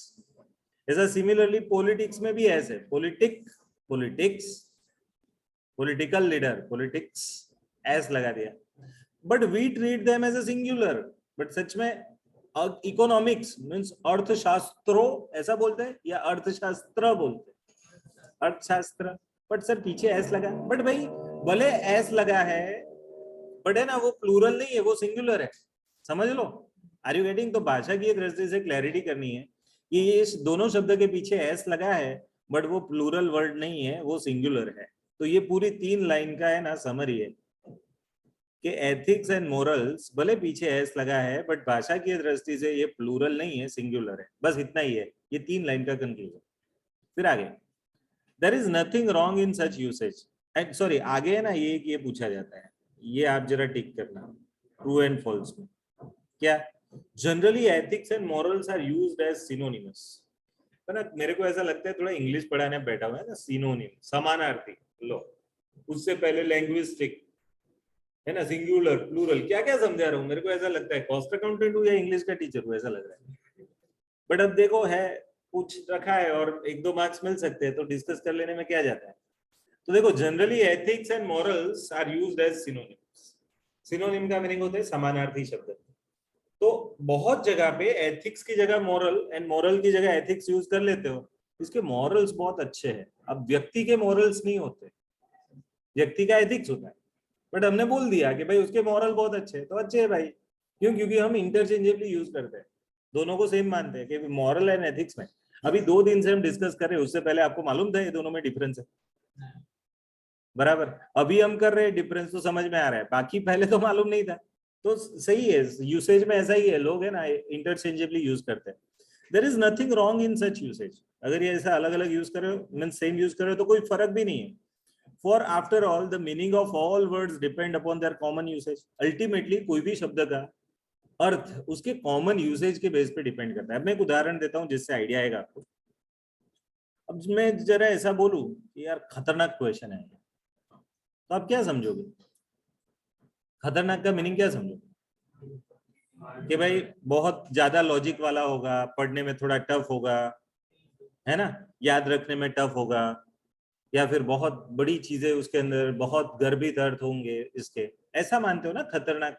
ऐसा सिमिलरली पॉलिटिक्स में भी ऐसे, politic, politics, political leader, politics, S लगा दिया। But we treat them as a singular, but सच में इकोनॉमिक्स मींस अर्थशास्त्रों, ऐसा बोलते हैं, या अर्थशास्त्र बोलते हैं, अर्थशास्त्र। बट सर पीछे एस लगा, बट भाई भले एस लगा है, बट है ना वो प्लूरल नहीं है, वो सिंगुलर है, समझ लो। Are you getting? तो भाषा की दृष्टि से क्लैरिटी करनी है कि ये इस दोनों शब्द के पीछे एस लगा है, बट वो प्लूरल वर्ड नहीं है, वो सिंगुलर है। तो ये पूरी 3 लाइन का है ना समरी है कि एथिक्स एंड मोरल्स भले पीछे एस लगा है, बट भाषा की दृष्टि से ये प्लूरल नहीं है, सिंगुलर है। बस इतना ही है, ये 3 लाइन का कंक्लूजन। फिर आगे, there is nothing wrong in such usage. And sorry, आगे है ना ये पूछा जाता है, ये आप जरा टिक करना, ट्रू एंड फॉल्स में क्या? Generally ethics and morals are used as synonymous. है ना, मेरे को ऐसा लगता है थोड़ा इंग्लिश पढ़ाने बैठा हुआ है ना, सिनोनिम, समानार्थी। लो, उससे पहले लैंग्विस्टिक, है ना, सिंगुलर, प्लूरल, क्या क्या समझा रहा हूँ, मेरे को ऐसा लगता है कॉस्ट अकाउंटेंट हूँ या इंग्लिश का टीचर हूँ, ऐसा लग रहा है। बट अब देखो है, पूछ रखा है और 1-2 मार्क्स मिल सकते हैं, तो डिस्कस कर लेने में क्या जाता है। तो देखो, generally ethics and morals are used as synonyms. Synonym का मीनिंग होता है समानार्थी शब्द। तो बहुत जगह पे एथिक्स की जगह मॉरल एंड मॉरल की जगह एथिक्स यूज कर लेते हो। इसके मॉरल्स बहुत अच्छे हैं। अब व्यक्ति के मॉरल्स नहीं होते, व्यक्ति का एथिक्स होता है। बट हमने बोल दिया कि भाई उसके मॉरल बहुत अच्छे हैं, तो अच्छे है भाई। क्यों? क्योंकि हम इंटरचेंजेबली यूज करते हैं, दोनों को सेम मानते हैं कि मॉरल एंड एथिक्स में। अभी 2 दिन से हम डिस्कस कर रहे हैं, उससे पहले आपको मालूम था ये दोनों में डिफरेंस है? बराबर। अभी हम कर रहे हैं, डिफरेंस तो समझ में आ रहा है, बाकी पहले तो मालूम नहीं था। तो सही है, यूसेज में ऐसा ही है, लोग है ना इंटरचेंजेबली यूज करते हैं। There is nothing wrong in such usage. अगर ये ऐसा अलग अलग यूज करे मीन सेम यूज करे तो कोई फर्क भी नहीं है। For after all the meaning of all words depend upon their common usage. Ultimately कोई भी शब्द का अर्थ उसके कॉमन यूसेज के बेस पे डिपेंड करता है। मैं एक उदाहरण देता हूँ जिससे आइडिया आएगा आपको। अब मैं जरा ऐसा बोलूं कि यार खतरनाक क्वेश्चन है, तो आप क्या समझोगे? खतरनाक का मीनिंग क्या समझोगे? कि भाई बहुत ज्यादा लॉजिक वाला होगा, पढ़ने में थोड़ा टफ होगा, है ना, याद रखने में टफ होगा, या फिर बहुत बड़ी चीजें उसके अंदर, बहुत गर्भित अर्थ होंगे इसके, ऐसा मानते हो ना खतरनाक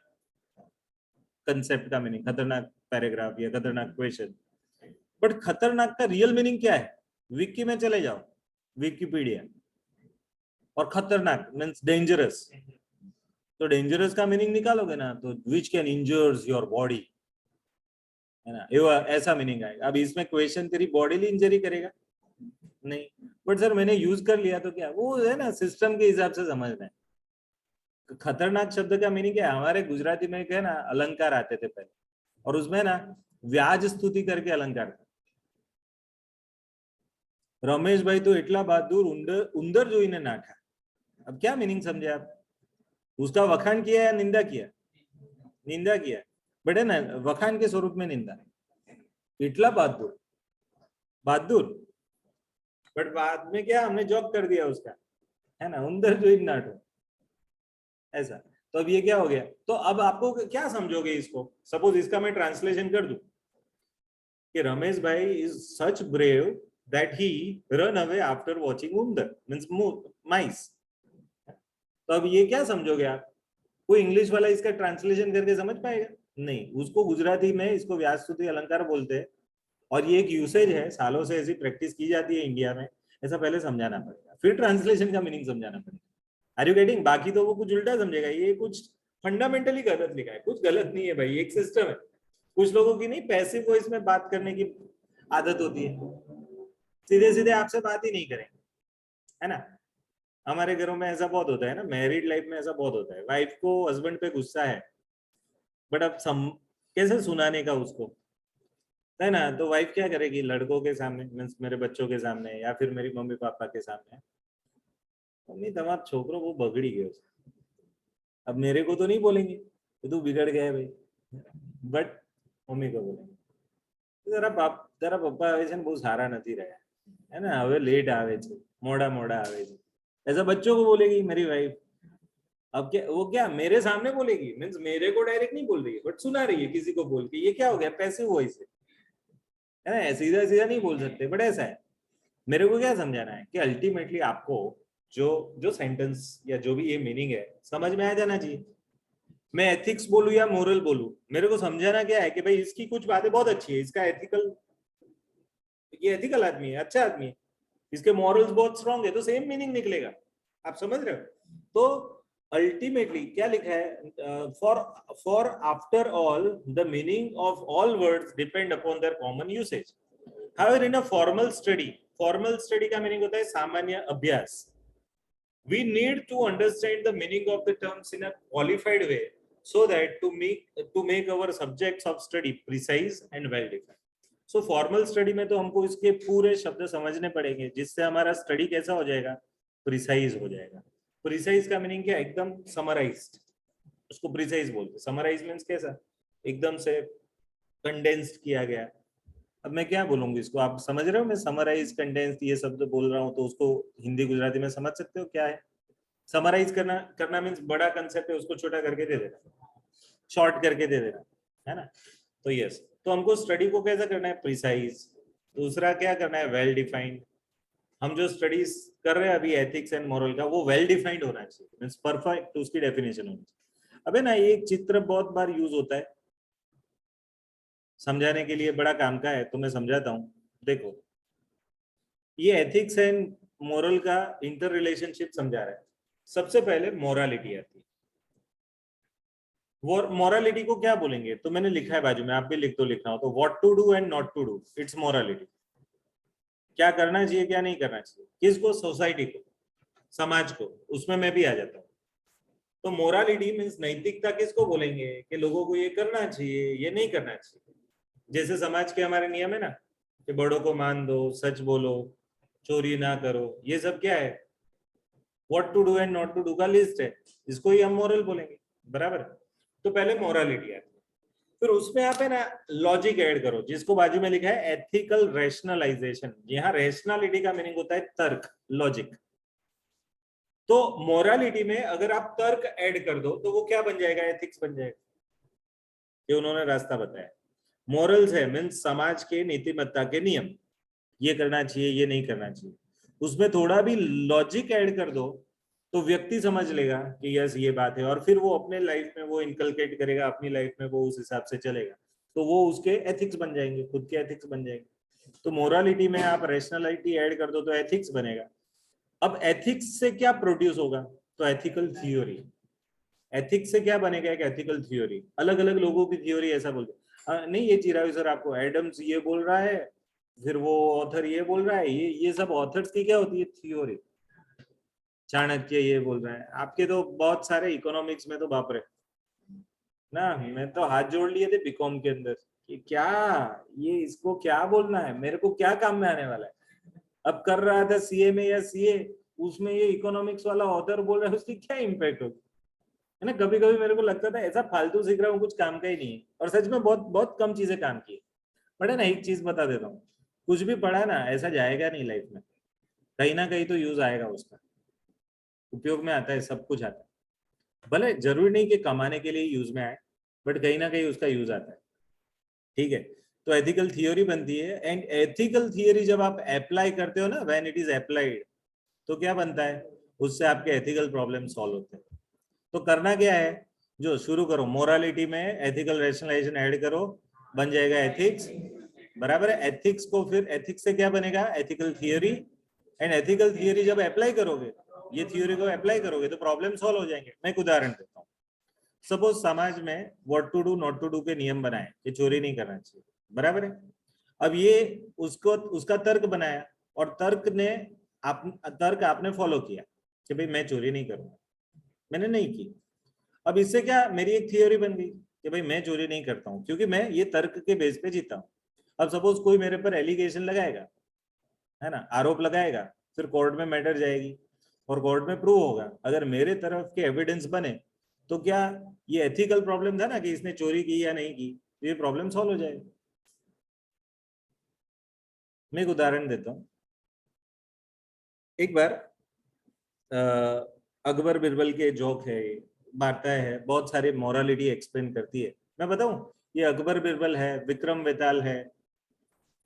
कंसेप्ट का मीनिंग, खतरनाक पैराग्राफ या खतरनाक क्वेश्चन। बट खतरनाक का रियल मीनिंग क्या है? विकी में चले जाओ, विकीपीडिया, और खतरनाक मीन्स डेंजरस। तो डेंजरस का मीनिंग निकालोगे ना तो विच कैन इंजर्स योर बॉडी, है ना, ये ऐसा मीनिंग आएगा। अब इसमें क्वेश्चन तेरी बॉडी इंजरी करेगा नहीं, बट सर मैंने यूज कर लिया तो क्या, वो है ना सिस्टम के हिसाब से समझना है। खतरनाक शब्द का मीनिंग क्या है? हमारे गुजराती में क्या है ना, अलंकार आते थे पहले, और उसमें ना व्याज स्तुति करके अलंकार था। रमेश भाई तो इतला बहादुर उंदर जोईने नाठा। अब क्या मीनिंग समझे आप? उसका वखान किया या निंदा किया? निंदा किया, बट है ना वखान के स्वरूप में निंदा। इतला बहादुर, बहादुर, बट बाद में क्या हमने जॉब कर दिया उसका, है ना, उंदर जोईने नाठो, ऐसा। तो अब ये क्या हो गया? तो अब आपको क्या समझोगे इसको? सपोज इसका मैं ट्रांसलेशन कर दूं कि रमेश भाई is such brave that he run away after watching उंदर मींस माइस। तो अब ये क्या समझोगे आप? कोई इंग्लिश वाला इसका ट्रांसलेशन करके समझ पाएगा? नहीं, उसको गुजराती में इसको व्यासस्तुति अलंकार बोलते हैं, और ये एक यूसेज है, सालों से ऐसी प्रैक्टिस की जाती है इंडिया में। ऐसा पहले समझाना पड़ेगा, फिर ट्रांसलेशन का मीनिंग समझाना पड़ेगा। Are you getting? बाकी तो वो कुछ उल्टा समझेगा, ये कुछ फंडामेंटली गलत लिखा है। कुछ गलत नहीं है भाई, एक सिस्टम है। कुछ लोगों की नहीं पैसिव वॉइस में बात करने की आदत होती है, सीधे सीधे आपसे बात ही नहीं करेंगे, है ना। हमारे घरों में ऐसा बहुत होता है ना, मैरिड लाइफ में ऐसा बहुत होता है, वाइफ को हस्बैंड पे गुस्सा है, बट अब कैसे सुनाने का उसको, है ना। तो वाइफ क्या करेगी? लड़कों के सामने मीन्स मेरे बच्चों के सामने या फिर मेरी मम्मी पापा के सामने, मम्मी तुम्हारा छोकरो वो बगड़ी गयो। अब मेरे को तो नहीं बोलेंगे कि तू बिगड़ गया है भाई, बट मम्मी को बोलेंगे તારા પપ્પા આવે છે ને બહુ સારા નથી રહ્યા, है ना, હવે लेट आवे છે, मोड़ा मोड़ा आवे છે, ऐसा बच्चों को बोलेगी मेरी वाइफ। अब क्या वो क्या मेरे सामने बोलेगी? मीन्स मेरे को डायरेक्ट नहीं बोल रही है, बट सुना रही है किसी को बोल के। ये क्या हो गया? पैसिव वॉइस है ना, सीधा सीधा नहीं बोल सकते, बट ऐसा है। मेरे को क्या समझाना है कि अल्टीमेटली आपको जो जो सेंटेंस या जो भी ये मीनिंग है समझ में आ जाना चाहिए। मैं एथिक्स बोलूं या मोरल बोलूं, मेरे को समझाना क्या है कि भाई इसकी कुछ बातें बहुत अच्छी है, इसका एथिकल, ये एथिकल आदमी है, अच्छा आदमी है, इसके मॉरल्स बहुत स्ट्रांग है, तो सेम मीनिंग निकलेगा। आप समझ रहे हो? तो अल्टीमेटली क्या लिखा है? For after all the meaning of all words depend upon their common usage. However in a formal study का मीनिंग होता है सामान्य अभ्यास। We need to understand the meaning of the terms in a qualified way so that to make our subjects of study precise and well defined. So formal study में तो हमको इसके पूरे शब्द समझने पड़ेंगे, जिससे हमारा स्टडी कैसा हो जाएगा? प्रिसाइज हो जाएगा। प्रिसाइज का मीनिंग क्या? एकदम समराइज्ड, उसको प्रिसाइज बोलते हैं। समराइज मीन्स कैसा? एकदम से कंडेंस्ड किया गया। अब मैं क्या बोलूंगी इसको, आप समझ रहे हो? मैं समराइज कंडेंस ये शब्द बोल रहा हूँ, तो उसको हिंदी गुजराती में समझ सकते हो क्या है? समराइज करना, करना मीन्स बड़ा कंसेप्ट है उसको छोटा करके दे देना, शॉर्ट करके दे देना, है ना। तो यस, तो हमको स्टडी को कैसा करना है? प्रिसाइज। दूसरा क्या करना है? Well defined. हम जो स्टडीज कर रहे हैं अभी एथिक्स एंड मॉरल का, वो वेल डिफाइंड होना चाहिए, मीन्स परफेक्ट उसकी डेफिनेशन होनी चाहिए। अबे ना ये एक चित्र बहुत बार यूज होता है समझाने के लिए, बड़ा काम का है, तो मैं समझाता हूँ। देखो ये एथिक्स एंड मोरल का इंटर रिलेशनशिप समझा रहा है। सबसे पहले मोरालिटी आती है। वो मोरालिटी को क्या बोलेंगे, तो मैंने लिखा है बाजू में, आप भी लिख दो लिखना हो तो, what to do and not to do, it's morality. क्या करना चाहिए क्या नहीं करना चाहिए, किसको, सोसाइटी को, समाज को, उसमें मैं भी आ जाता हूँ। तो मोरालिटी मीन्स नैतिकता किसको बोलेंगे कि लोगों को ये करना चाहिए ये नहीं करना चाहिए। जैसे समाज के हमारे नियम है ना कि बड़ों को मान दो, सच बोलो, चोरी ना करो, ये सब क्या है, what to do and not to do का लिस्ट है, इसको ही हम मोरल बोलेंगे, बराबर। तो पहले मोरालिटी आती है, फिर उसमें आप है ना लॉजिक ऐड करो, जिसको बाजू में लिखा है एथिकल रेशनलाइजेशन। यहाँ रेशनलिटी का मीनिंग होता है तर्क, लॉजिक। तो मोरालिटी में अगर आप तर्क ऐड कर दो तो वो क्या बन जाएगा, एथिक्स बन जाएगा। ये उन्होंने रास्ता बताया। मोरल्स है मीन्स समाज के नीतिमत्ता के नियम, ये करना चाहिए ये नहीं करना चाहिए। उसमें थोड़ा भी लॉजिक ऐड कर दो तो व्यक्ति समझ लेगा कि यस ये बात है, और फिर वो अपने लाइफ में वो इनकलकेट करेगा, अपनी लाइफ में वो उस हिसाब से चलेगा, तो वो उसके एथिक्स बन जाएंगे, खुद के एथिक्स बन जाएंगे। तो मोरालिटी में आप रैशनैलिटी ऐड कर दो तो एथिक्स बनेगा। अब एथिक्स से क्या प्रोड्यूस होगा, तो एथिकल थ्योरी। एथिक्स से क्या बनेगा, एक एथिकल थ्योरी। अलग अलग लोगों की थ्योरी ऐसा बोलते नहीं, ये चिरावी सर आपको एडम्स ये बोल रहा है, फिर वो ऑथर ये बोल रहा है, ये सब ऑथर्स की क्या होती है, थ्योरी। चाणक्य ये बोल रहा है, आपके तो बहुत सारे इकोनॉमिक्स में तो बाप रे ना, मैं तो हाथ जोड़ लिए थे बीकॉम के अंदर कि क्या ये इसको क्या बोलना है, मेरे को क्या काम में आने वाला है। अब कर रहा था सीए में या सीए, उसमें ये इकोनॉमिक्स वाला ऑथर बोल रहा है, उसकी क्या इम्पैक्ट होगी, है ना। कभी कभी मेरे को लगता था ऐसा फालतू सीख रहा हूँ, कुछ काम का ही नहीं है, और सच में बहुत बहुत कम चीजें काम की है। बट है ना, एक चीज बता देता हूँ, कुछ भी पढ़ा ना ऐसा जाएगा नहीं लाइफ में, कहीं ना कहीं तो यूज आएगा उसका, उपयोग में आता है, सब कुछ आता है। भले जरूरी नहीं कि कमाने के लिए यूज में आए, बट कहीं ना कहीं उसका यूज आता है, ठीक है। तो एथिकल थियोरी बनती है, एंड एथिकल थियोरी जब आप अप्लाई करते हो ना, व्हेन इट इज अप्लाइड, तो क्या बनता है, उससे आपके एथिकल प्रॉब्लम सॉल्व होते हैं। तो करना क्या है, जो शुरू करो मोरालिटी में एथिकल रैशनलाइजेशन ऐड करो, बन जाएगा एथिक्स, बराबर है। एथिक्स को फिर एथिक्स से क्या बनेगा, ethical theory, and ethical theory जब अप्लाई करोगे, ये थियोरी को अप्लाई करोगे तो प्रॉब्लम सॉल्व हो जाएंगे। मैं एक उदाहरण देता हूँ। सपोज समाज में what to do not to do के नियम बनाए कि चोरी नहीं करना चाहिए, बराबर है। अब ये उसको उसका तर्क बनाया, और तर्क ने तर्क आपने फॉलो किया कि भाई मैं चोरी नहीं करूंगा, मैंने नहीं की। अब इससे क्या, मेरी एक थियोरी बन गई कि भाई मैं चोरी नहीं करता हूँ, क्योंकि मैं ये तर्क के बेस पे जीता हूँ। अब सपोज कोई मेरे पर एलिगेशन लगाएगा, है ना, आरोप लगाएगा, फिर कोर्ट में मैटर जाएगी, और कोर्ट में प्रूव होगा, अगर मेरे तरफ के एविडेंस बने तो क्या, ये एथिकल प्रॉब्लम था ना कि इसने चोरी की या नहीं की, तो ये प्रॉब्लम सॉल्व हो जाएगा। मैं एक उदाहरण देता हूँ। एक बार अकबर बिरबल के जोक है, वार्ता है, बहुत सारी मोरालिटी एक्सप्लेन करती है। मैं बताऊं, ये अकबर बिरबल है, विक्रम वेताल है,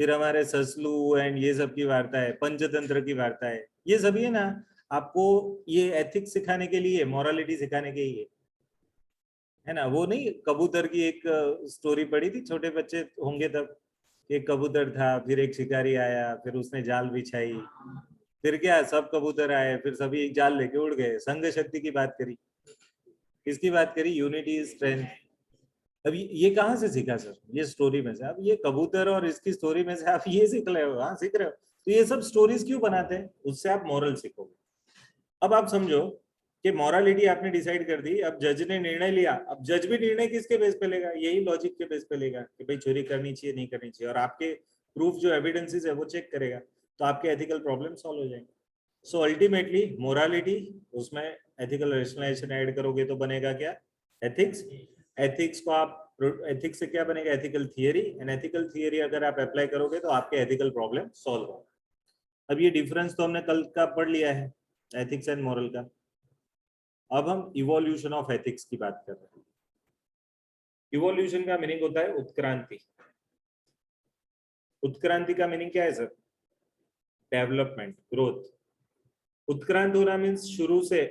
फिर हमारे ससलू एंड ये सब की वार्ता है, पंचतंत्र की वार्ता है, ये सभी है ना, आपको ये एथिक्स सिखाने के लिए, मोरालिटी सिखाने के लिए, है ना। वो नहीं, कबूतर की एक स्टोरी पढ़ी थी, छोटे बच्चे होंगे तब। एक कबूतर था, फिर एक शिकारी आया, फिर उसने जाल बिछाई, फिर क्या सब कबूतर आए, फिर सभी एक जाल लेके उड़ गए, संघ शक्ति की बात करी। किसकी बात करी, यूनिटी इज स्ट्रेंथ। अब ये कहाँ से सीखा सर, ये स्टोरी में से, अब ये कबूतर और इसकी स्टोरी में से आप ये सीख रहे हो, हाँ सीख रहे हो। तो ये सब स्टोरीज क्यों बनाते हैं, उससे आप मॉरल सीखोगे। अब आप समझो कि मॉरलिटी आपने डिसाइड कर दी, अब जज ने निर्णय लिया, अब जज भी निर्णय किसके बेस पे लेगा, यही लॉजिक के बेस पे लेगा कि भाई चोरी करनी चाहिए नहीं करनी चाहिए, और आपके प्रूफ जो एविडेंसेस है वो चेक करेगा, तो आपके एथिकल प्रॉब्लम सॉल्व हो जाएंगे। सो अल्टीमेटली मोरालिटी, उसमें एथिकल रेशनलाइजेशन ऐड करोगे तो बनेगा क्या, एथिक्स। एथिक्स को आप, एथिक्स से क्या बनेगा, ethical theory, and ethical theory अगर आप अप्लाई करोगे तो आपके एथिकल प्रॉब्लम सॉल्व हो। अब ये डिफरेंस तो हमने कल का पढ़ लिया है, एथिक्स एंड मॉरल का। अब हम इवोल्यूशन ऑफ एथिक्स की बात कर रहे हैं। इवोल्यूशन का मीनिंग होता है उत्क्रांति। उत्क्रांति का मीनिंग क्या है सर, डेवलपमेंट, ग्रोथ। उत्क्रांत होना मीन्स शुरू से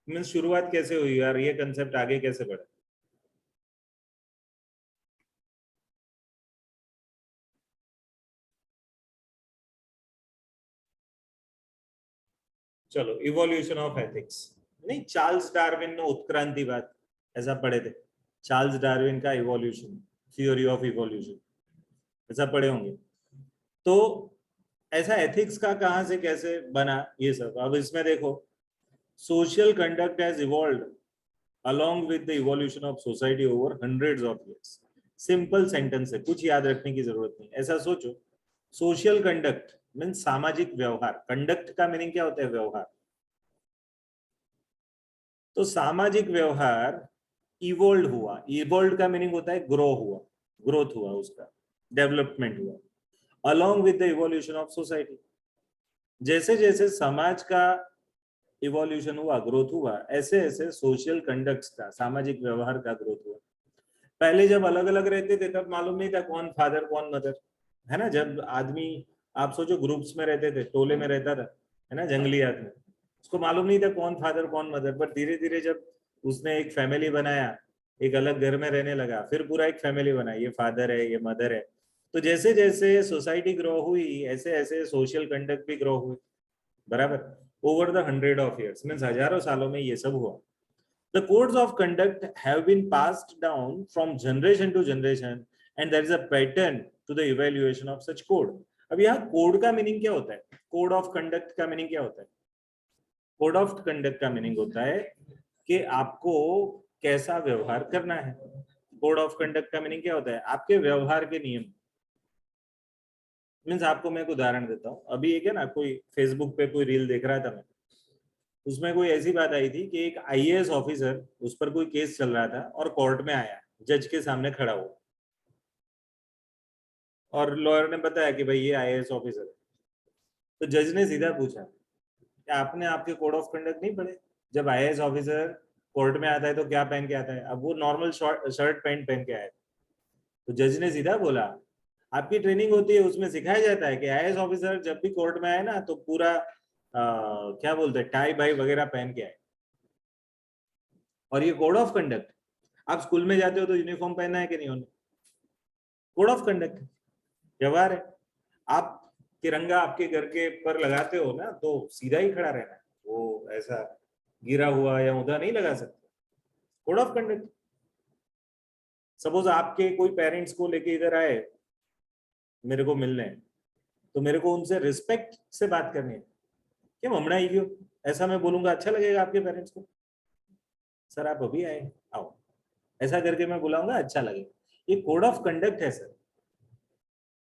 मीन्स शुरुआत कैसे हुई यार, ये कंसेप्ट आगे कैसे बढ़ा? चलो, इवोल्यूशन ऑफ एथिक्स नहीं, चार्ल्स डार्विन ने उत्क्रांतिवाद ऐसा पढ़े थे। चार्ल्स डार्विन का इवोल्यूशन, थ्योरी ऑफ इवोल्यूशन, ऐसा पढ़े होंगे। तो ऐसा एथिक्स का कहां से कैसे बना ये सब? अब इसमें देखो, social conduct has evolved along with the evolution of society over hundreds of years. Simple sentence है, कुछ याद रखने की जरूरत नहीं। ऐसा सोचो, सोशल कंडक्ट मीन सामाजिक व्यवहार, कंडक्ट का मीनिंग क्या होता है? व्यवहार। तो सामाजिक व्यवहार इवोल्व हुआ, इवोल्व का मीनिंग होता है ग्रो हुआ, ग्रोथ हुआ, उसका डेवलपमेंट हुआ, along with the evolution of society। जैसे जैसे समाज का इवोल्यूशन हुआ, ग्रोथ हुआ, ऐसे ऐसे सोशल कंडक्ट्स का, सामाजिक व्यवहार का ग्रोथ हुआ। पहले जब अलग अलग रहते थे तब मालूम नहीं था कौन फादर कौन मदर, है ना। जब आदमी, आप सोचो, ग्रुप्स में रहते थे, टोले में रहता था, है ना, जंगली आदमी, उसको मालूम नहीं था कौन फादर कौन मदर। पर धीरे धीरे जब उसने एक फैमिली बनाया, एक अलग घर में रहने लगा, फिर पूरा एक फैमिली बना, ये फादर है, ये मदर है। तो जैसे जैसे सोसाइटी ग्रो हुई, ऐसे ऐसे सोशल कंडक्ट भी ग्रो हुई, बराबर। Over the 100 of years, means हजारों सालों में ये सब हुआ। The codes of conduct have been passed down from generation to generation, and there is a pattern to the evaluation of such code. अब यहाँ कोड का मीनिंग क्या होता है? कोड ऑफ कंडक्ट का मीनिंग क्या होता है? कोड ऑफ कंडक्ट का मीनिंग होता है कि आपको कैसा व्यवहार करना है। कोड ऑफ कंडक्ट का मीनिंग क्या होता है? आपके व्यवहार के नियम। मीन्स आपको मैं एक उदाहरण देता हूँ। अभी एक है ना, कोई फेसबुक पे कोई रील देख रहा था मैं, उसमें कोई ऐसी बात आई थी कि एक आईएएस ऑफिसर, उस पर कोई केस चल रहा था और कोर्ट में आया, जज के सामने खड़ा हुआ, और लॉयर ने बताया कि भाई ये आईएएस ऑफिसर है। तो जज ने सीधा पूछा कि आपने आपके कोड ऑफ कंडक्ट नहीं पढ़े? जब आईएएस ऑफिसर कोर्ट में आता है तो क्या पहन के आता है? अब वो नॉर्मल शर्ट पैंट पहन के आया। तो जज ने सीधा बोला, आपकी ट्रेनिंग होती है, उसमें सिखाया जाता है कि आईएएस ऑफिसर जब भी कोर्ट में आए ना तो पूरा क्या बोलते हैं, टाई बाई वगैरह पहन के आए। और ये कोड ऑफ कंडक्ट, आप स्कूल में जाते हो तो यूनिफॉर्म पहनना है कि नहीं होना? कोड ऑफ कंडक्ट, व्यवहार है। आप तिरंगा आपके घर के पर लगाते हो ना, तो सीधा ही खड़ा रहना है, वो ऐसा गिरा हुआ या उधर नहीं लगा सकते। Code of conduct. सपोज आपके कोई पेरेंट्स को लेके इधर आए मेरे को मिलने, तो मेरे को उनसे रिस्पेक्ट से बात करनी है। क्यों हमना ही क्यों ऐसा मैं बोलूंगा, अच्छा लगेगा आपके पेरेंट्स को? सर आप अभी आए, आओ, ऐसा करके मैं बुलाऊंगा, अच्छा लगेगा। ये कोड ऑफ कंडक्ट है सर।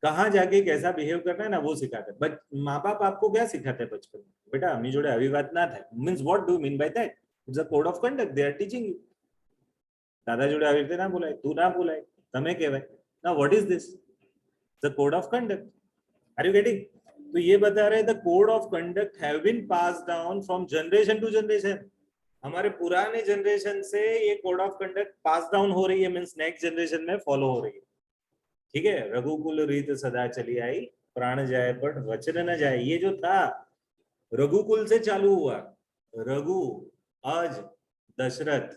कहाँ जाके कैसा बिहेव करना है ना, वो सिखाते हैं। बट माँ बाप आपको क्या सिखाते हैं बचपन में? बेटा अम्मी जोड़े अभी बात ना था, means what do mean by that? It's a code of conduct they are teaching you. दादा जोड़े આવી રીતે ના બોલાય, તું ના બોલાય, તમે કહેવાય ना, what is this? The code of conduct. Are you getting? तो ये बता रहे the code of conduct have been pass down from generation to generation. हमारे पुराने जनरेशन से ये code of conduct pass down हो रही है, मीन्स नेक्स्ट जनरेशन में फॉलो हो रही है। ठीक है, रघुकुल रीत सदा चली आई, प्राण जाए पर वचन न जाए। ये जो था रघुकुल से चालू हुआ, रघु, अज, दशरथ,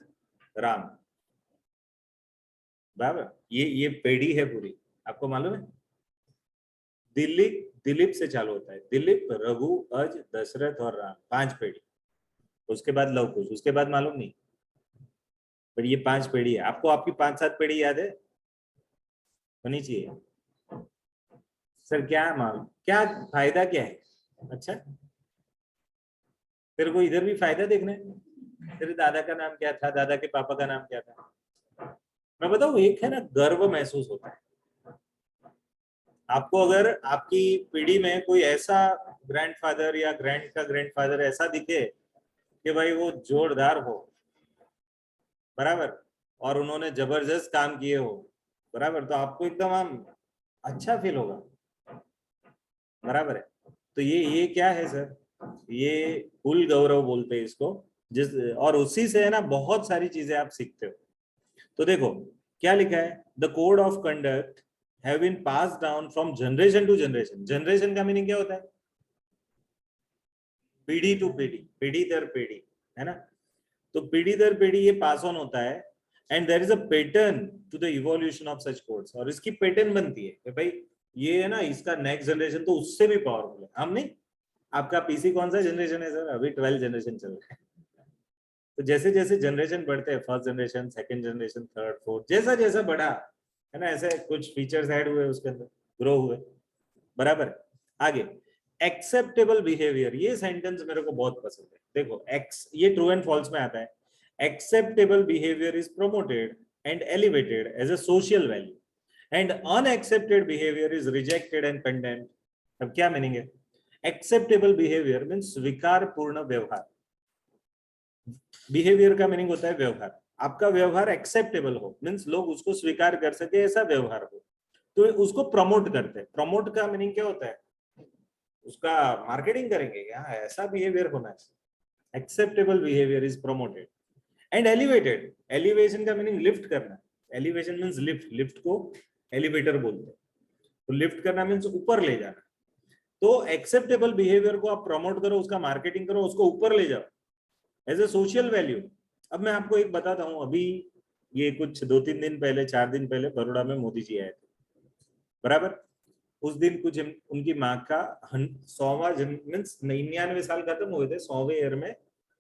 राम, बराबर। ये पेढ़ी है पूरी, आपको मालूम है? दिलीप, दिलीप से चालू होता है, दिलीप, रघु, अज, दशरथ और राम, 5 पेढ़ी। उसके बाद लव कुश, उसके बाद मालूम नहीं। पर ये 5 पेढ़ी है। आपको आपकी 5-7 पेढ़ी याद है? होनी चाहिए। सर क्या मालूम, क्या फायदा क्या है? अच्छा, तेरे को इधर भी फायदा देखना है? तेरे दादा का नाम क्या था, दादा के पापा का नाम क्या था? मैं बताऊं, एक है ना, गर्व महसूस होता है आपको, अगर आपकी पीढ़ी में कोई ऐसा ग्रैंडफादर या ग्रैंड का ग्रैंडफादर ऐसा दिखे कि भाई वो जोरदार हो, बराबर, और उन्होंने जबरदस्त काम किए हो, बराबर, तो आपको एकदम अच्छा फील होगा, बराबर है। तो ये क्या है सर? ये कुल गौरव बोलते हैं इसको। जिस, और उसी से है ना बहुत सारी चीजें आप सीखते हो। तो देखो क्या लिखा है, the code of conduct have been pass down from generation to generation. Generation का मीनिंग क्या होता है? पीढ़ी टू पीढ़ी, पीढ़ी दर पीढ़ी, है ना। तो पीढ़ी दर पीढ़ी ये पास ऑन होता है and there is a pattern to the evolution of such codes, और इसकी पैटर्न बनती है कि भाई ये है ना, इसका नेक्स्ट जनरेशन तो उससे भी पावरफुल है। हम नहीं, आपका पीसी कौन सा जनरेशन है सर? अभी 12 जनरेशन चल रहा है। तो जैसे जैसे जनरेशन बढ़ते हैं, first generation, second generation, third, fourth, जैसा जैसा बढ़ा है ना, ऐसे कुछ फीचर्स ऐड हुए उसके अंदर, ग्रो हुए, बराबर। आगे, एक्सेप्टेबल बिहेवियर, ये सेंटेंस मेरे को बहुत पसंद है। देखो एक्स, ये ट्रू एंड फॉल्स में आता है। Acceptable behaviour is promoted and elevated as a social value and unaccepted behaviour is rejected and condemned. अब क्या मीनिंग है? एक्सेप्टेबल बिहेवियर मीन्स स्वीकार पूर्ण व्यवहार। बिहेवियर का मीनिंग होता है व्यवहार। आपका व्यवहार एक्सेप्टेबल हो मीन्स लोग उसको स्वीकार कर सके, ऐसा व्यवहार हो, तो उसको प्रमोट करते हैं। प्रमोट का मीनिंग क्या होता है? उसका मार्केटिंग करेंगे, यहाँ ऐसा बिहेवियर होना चाहिए। Acceptable behaviour is promoted and elevated. Elevation का मीनिंग लिफ्ट करना। एलिवेशन मीन्स लिफ्ट, लिफ्ट को एलिवेटर बोलते हैं। तो लिफ्ट करना मीन्स ऊपर ले जाना। तो एक्सेप्टेबल बिहेवियर को आप प्रमोट करो, उसका मार्केटिंग करो, उसको ऊपर ले जाओ एज ए सोशल वैल्यू। अब मैं आपको एक बताता हूँ, अभी ये कुछ 2-3 दिन पहले, 4 दिन पहले बड़ौदा में मोदी जी आए थे, बराबर। उस दिन कुछ उनकी माँ का 100वां जन्म, मीन्स 99 साल खत्म हुए थे, 100वें ईयर में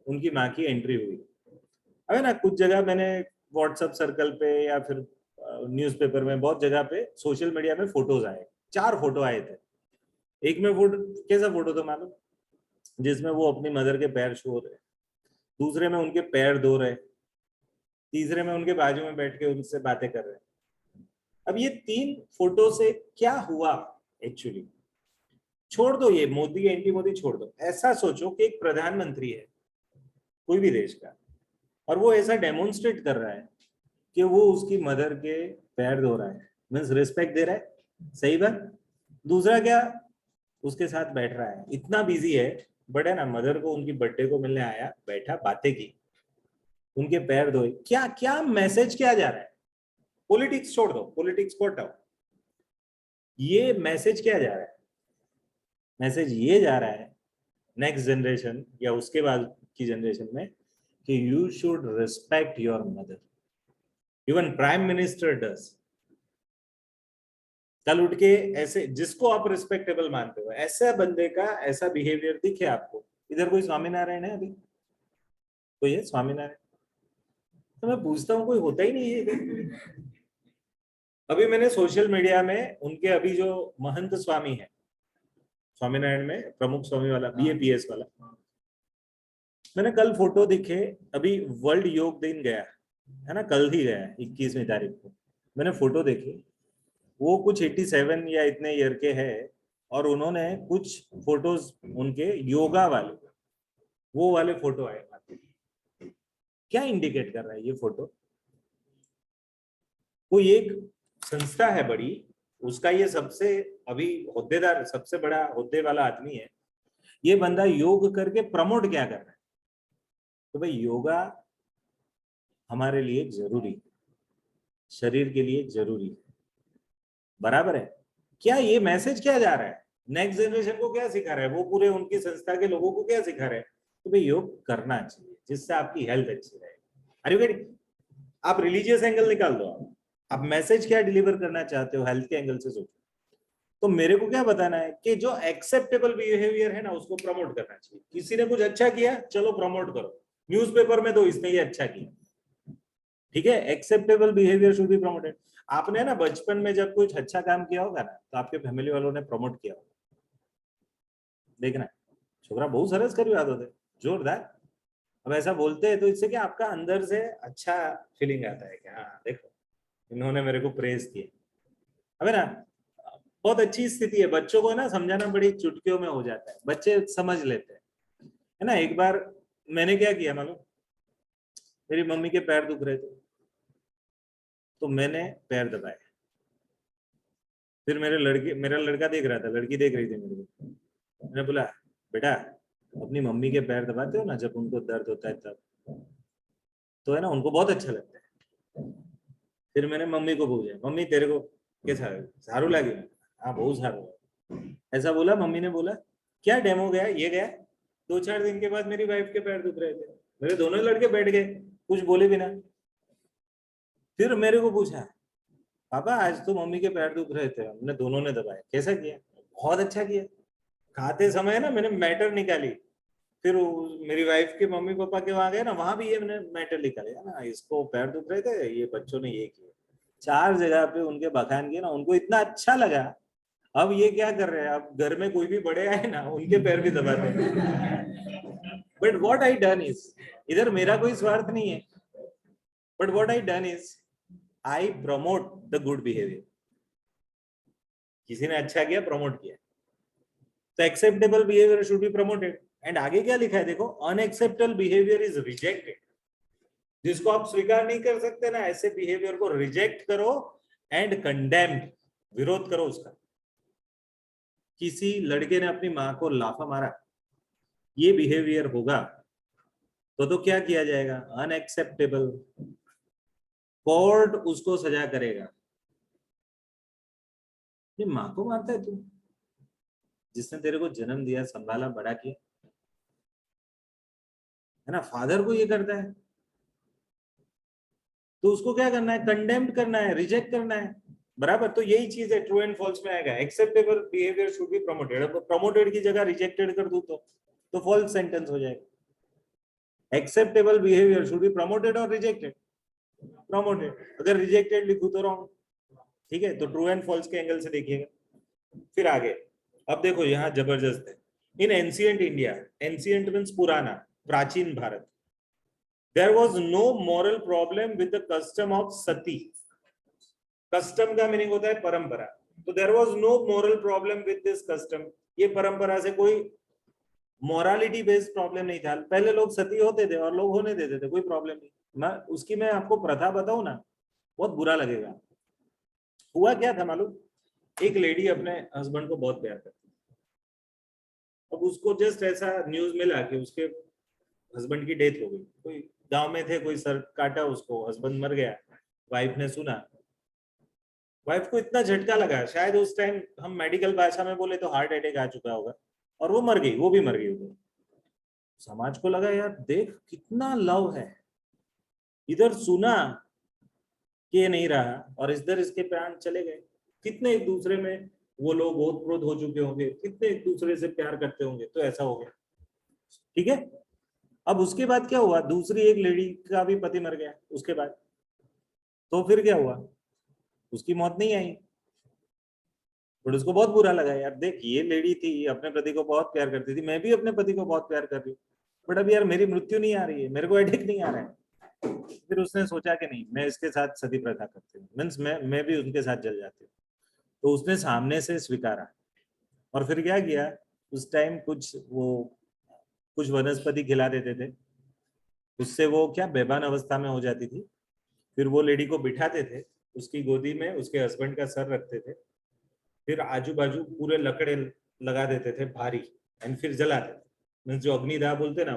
उनकी माँ की एंट्री हुई। अब ना कुछ जगह मैंने व्हाट्सएप सर्कल पे या फिर न्यूज़पेपर में, बहुत जगह पे सोशल मीडिया में फोटोज आए। 4 फोटो आए थे। एक में फोटो, कैसा फोटो था मालूम? जिसमें वो अपनी मदर के पैर छू रहे, दूसरे में उनके पैर धो रहे, तीसरे में उनके बाजू में बैठ के उनसे बातें कर रहे। अब ये 3 फोटो से क्या हुआ एक्चुअली? छोड़ दो ये मोदी एंटी मोदी, छोड़ दो। ऐसा सोचो कि एक प्रधानमंत्री है कोई भी देश का, और वो ऐसा डेमोन्स्ट्रेट कर रहा है कि वो उसकी मदर के पैर धो रहा है, मीन्स रिस्पेक्ट दे रहा है, सही बात। दूसरा क्या, उसके साथ बैठ रहा है, इतना बिजी है, बट है ना, मदर को उनकी बर्थडे को मिलने आया, बैठा, बातें की, उनके पैर धोए। क्या क्या मैसेज क्या जा रहा है? पॉलिटिक्स छोड़ दो, पॉलिटिक्स को हटाओ, ये मैसेज क्या जा रहा है? मैसेज ये जा रहा है नेक्स्ट जनरेशन या उसके बाद की जनरेशन में कि you should respect your mother. Even prime minister does. कल उठ के ऐसे, जिसको आप रिस्पेक्टेबल मानते हो, ऐसा बंदे का ऐसा बिहेवियर दिखे आपको। इधर कोई स्वामीनारायण है अभी? कोई है स्वामीनारायण? तो मैं पूछता हूँ, कोई होता ही नहीं है। अभी मैंने सोशल मीडिया में उनके अभी जो महंत स्वामी है, स्वामीनारायण में प्रमुख स्वामी वाला, BAPS वाला, मैंने कल फोटो दिखे। अभी वर्ल्ड योग दिन गया है ना, कल ही गया 21वीं तारीख को। मैंने फोटो देखे, वो कुछ 87 या इतने ईयर के हैं, और उन्होंने कुछ फोटोज उनके योगा वाले, वो वाले फोटो आए। क्या इंडिकेट कर रहा है ये फोटो? कोई एक संस्था है बड़ी, उसका ये सबसे अभी होद्देदार, सबसे बड़ा होद्दे वाला आदमी है, ये बंदा योग करके प्रमोट क्या कर रहा है? तो भाई योगा हमारे लिए जरूरी है, शरीर के लिए जरूरी है, बराबर है। क्या ये मैसेज क्या जा रहा है? नेक्स्ट जनरेशन को क्या सिखा रहा है? वो पूरे उनकी संस्था के लोगों को क्या सिखा रहे हैं? तो भाई योग करना चाहिए, जिससे आपकी हेल्थ अच्छी रहे। अरे भाई, आप रिलीजियस एंगल निकाल दो, आप मैसेज क्या डिलीवर करना चाहते हो, हेल्थ के एंगल से सोचो। तो मेरे को क्या बताना है कि जो एक्सेप्टेबल बिहेवियर है ना, उसको प्रमोट करना चाहिए। किसी ने कुछ अच्छा किया, चलो प्रमोट करो, न्यूज़पेपर में तो इसने ये अच्छा किया, ठीक है। Acceptable behaviour should be promoted. आपने ना बचपन में जब कुछ अच्छा काम किया होगा ना, तो आपके फैमिली वालों ने प्रमोट किया होगा। देखना, छोकरा बहुत सरस कर होते, जोरदार। अब ऐसा बोलते हैं तो इससे क्या आपका अंदर से अच्छा फीलिंग आता है कि हाँ देखो, इन्होंने मेरे को प्रेज किया। अब है ना, बहुत अच्छी स्थिति है। बच्चों को ना समझाना बड़ी चुटकियों में हो जाता है, बच्चे समझ लेते हैं, है ना। एक बार मैंने क्या किया मालूम? मेरी मम्मी के पैर दुख रहे थे, तो मैंने पैर दबाए। फिर मेरा लड़का देख रहा था, लड़की देख रही थी मेरे को। मैंने बोला, बेटा अपनी मम्मी के पैर दबाते हो ना जब उनको दर्द होता है तब, तो है ना उनको बहुत अच्छा लगता है। फिर मैंने मम्मी को पूछा, मम्मी तेरे को कैसा है, सारू लगे? हाँ बहुत सारू। ऐसा बोला मम्मी ने। बोला क्या डेमो गया, ये गया। 2-4 दिन के बाद मेरी वाइफ के पैर दुख रहे थे। मेरे दोनों लड़के बैठ गए, कुछ बोले भी ना। फिर मेरे को पूछा, पापा आज तो मम्मी के पैर दुख रहे थे, हमने दोनों ने दबाए, कैसा किया? बहुत अच्छा किया। खाते समय ना मैंने मैटर निकाली, फिर मेरी वाइफ के मम्मी पापा के वहां गए ना, वहां भी ये मैंने मैटर निकाले ना, इसको पैर दुख रहे थे, ये बच्चों ने ये किया। 4 जगह पे उनके बखान किए ना, उनको इतना अच्छा लगा। अब ये क्या कर रहे हैं, अब घर में कोई भी बड़े आए ना, उनके पैर भी दबाते हैं। But what I done is, इधर मेरा कोई स्वार्थ नहीं है, but what I done is I promote the good behaviour. किसी ने अच्छा किया, प्रमोट किया, तो acceptable behaviour should be promoted. And आगे क्या लिखा है देखो, अनएक्सेप्टेबल बिहेवियर इज रिजेक्टेड। जिसको आप स्वीकार नहीं कर सकते ना, ऐसे बिहेवियर को रिजेक्ट करो एंड कंडेम्ड, विरोध करो उसका। किसी लड़के ने अपनी मां को लाफा मारा, ये बिहेवियर होगा तो क्या किया जाएगा? अनएक्सेप्टेबल। कोर्ट उसको सजा करेगा। ये मां को मारता है तू, जिसने तेरे को जन्म दिया, संभाला, बड़ा किया, है ना? फादर को ये करता है तो उसको क्या करना है? कंडेम्ड करना है, रिजेक्ट करना है, बराबर। तो यही चीज है, ट्रू एंड फॉल्स में आएगा। Acceptable behaviour should be promoted. अब प्रमोटेड की जगह रिजेक्टेड कर दूं तो फॉल्स सेंटेंस हो जाएगा। Acceptable behaviour should be promoted और रिजेक्टेड। प्रमोटेड, अगर रिजेक्टेड लिखूं तो रॉन्ग। ठीक है, तो ट्रू एंड फॉल्स के एंगल से देखिएगा। फिर आगे, अब देखो यहाँ जबरदस्त है। In ancient India, ancient means पुराना, प्राचीन भारत, there was no moral problem with the custom of sati. Custom का मीनिंग होता है परंपरा, तो there was no moral problem with this custom. ये परंपरा से कोई मॉरालिटी बेस्ड प्रॉब्लम नहीं था। पहले लोग सती होते थे और लोग होने देते थे, कोई प्रॉब्लम नहीं। मैं आपको प्रथा बताऊं ना, बहुत बुरा लगेगा। हुआ क्या था मालूम? एक लेडी अपने हस्बैंड को बहुत प्यार करती, अब उसको जस्ट ऐसा न्यूज मिला कि उसके हस्बैंड की डेथ हो गई। कोई गांव में थे, कोई सर काटा उसको, हस्बैंड मर गया। वाइफ ने सुना, वाइफ को इतना झटका लगा, शायद उस टाइम हम मेडिकल भाषा में बोले तो हार्ट अटैक आ चुका होगा, और वो मर गई, वो भी मर गई। समाज को लगा यार देख कितना लव है, इधर सुना कि ये नहीं रहा और इधर इसके प्राण चले गए। कितने एक दूसरे में वो लोग ओतप्रोत हो चुके होंगे, कितने एक दूसरे से प्यार करते होंगे, तो ऐसा हो गया। ठीक है, अब उसके बाद क्या हुआ? दूसरी एक लेडी का भी पति मर गया उसके बाद। तो फिर क्या हुआ? उसकी मौत नहीं आई, पर उसको बहुत बुरा लगा, यार देख ये लेडी थी, अपने पति को बहुत प्यार करती थी, मैं भी अपने पति को बहुत प्यार कर रही हूँ, बट अब यार मेरी मृत्यु नहीं आ रही है, मेरे को अटैक नहीं आ रहा है। फिर उसने सोचा कि नहीं, मैं इसके साथ सती प्रथा करती हूँ, मीन्स मैं भी उनके साथ जल जाती हूँ। तो उसने सामने से स्वीकारा, और फिर क्या किया, उस टाइम कुछ वनस्पति खिला देते थे, उससे वो क्या बेभान अवस्था में हो जाती थी। फिर वो लेडी को बिठाते थे, उसकी गोदी में उसके हस्बैंड का सर रखते थे, फिर आजू बाजू पूरे लकड़े लगा देते थे भारी, एंड फिर जलाते थे। मीन्स जो अग्निदाह बोलते ना,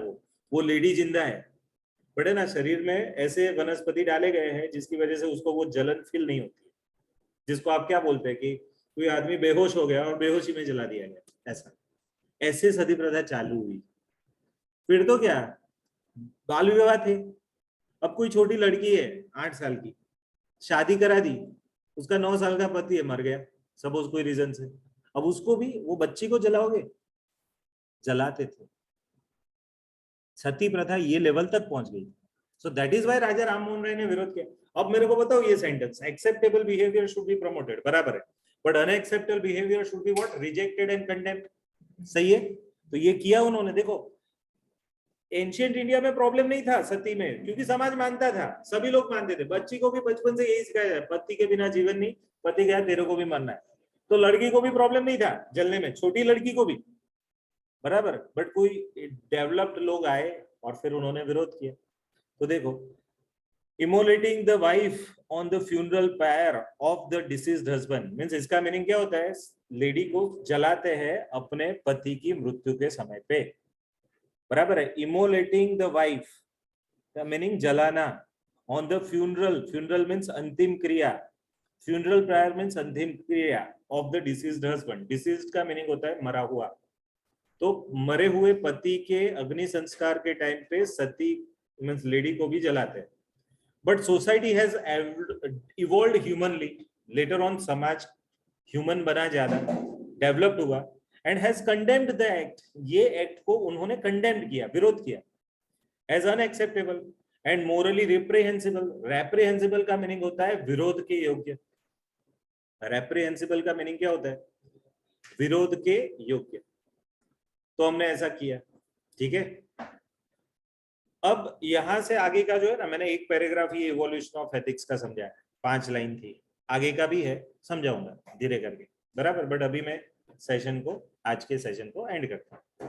वो लेडी जिंदा है, बड़े ना शरीर में ऐसे वनस्पति डाले गए हैं जिसकी वजह से उसको वो जलन फील नहीं होती, जिसको आप क्या बोलते हैं कि कोई आदमी बेहोश हो गया और बेहोशी में जला दिया गया, ऐसा। ऐसे सती प्रथा चालू हुई। फिर तो क्या, बाल विवाह थे। अब कोई छोटी लड़की है 8 साल की, शादी करा दी, उसका 9 साल का पति है, मर गया सपोज कोई रीजन से, अब उसको भी वो बच्ची को जलाओगे? जलाते थे। सती प्रथा ये लेवल तक पहुंच गई। सो दैट इज वाई राजा राम मोहन राय ने विरोध किया। अब मेरे को बताओ ये sentence, acceptable behaviour should be promoted, बराबर है, but unacceptable behaviour should be what? Rejected and condemned. सही है, तो ये किया उन्होंने। देखो एंशिएंट इंडिया में प्रॉब्लम नहीं था सती में, क्योंकि समाज मानता था, सभी लोग मानते थे। बच्ची को भी बचपन से यही सिखाया जाए, पति के बिना जीवन नहीं, पति गया तेरे को भी मरना है। तो लड़की को भी प्रॉब्लम नहीं था जलने में, छोटी लड़की को भी, बराबर। बट कोई डेवलप्ड लोग आए और फिर उन्होंने विरोध किया। तो देखो, immolating the wife on the funeral pyre of the deceased husband, means इसका मीनिंग क्या होता है? लेडी को जलाते हैं अपने पति की मृत्यु के समय पे, बराबर है। इमोलेटिंग द वाइफ का मीनिंग जलाना, on the funeral, funeral means अंतिम क्रिया, फ्यूनरल प्रायर मींस अंतिम क्रिया of the deceased husband. Deceased का मीनिंग होता है मरा हुआ। तो मरे हुए पति के अग्नि संस्कार के टाइम पे सती मींस लेडी को भी जलाते हैं। But society has evolved humanly, later on समाज ह्यूमन बना, ज्यादा डेवलप्ड हुआ, and has condemned the act, ये एक्ट को उन्होंने कंडेम्ड किया, विरोध किया, एज अनएक्सेप्टेबल एंड मोरली रिप्रेहेंसिबल। रेप्रेहेंसिबल का मीनिंग होता है विरोध के योग्य, रेप्रेहेंसिबल का मीनिंग क्या होता है? विरोध के योग्य। तो हमने ऐसा किया, ठीक है। अब यहां से आगे का जो है ना, मैंने एक पैराग्राफ ये इवोल्यूशन ऑफ एथिक्स का समझाया, 5 लाइन थी, आगे का भी है, समझाऊंगा धीरे करके, बराबर। बट अभी मैं सेशन को, आज के सेशन को एंड करता हूं।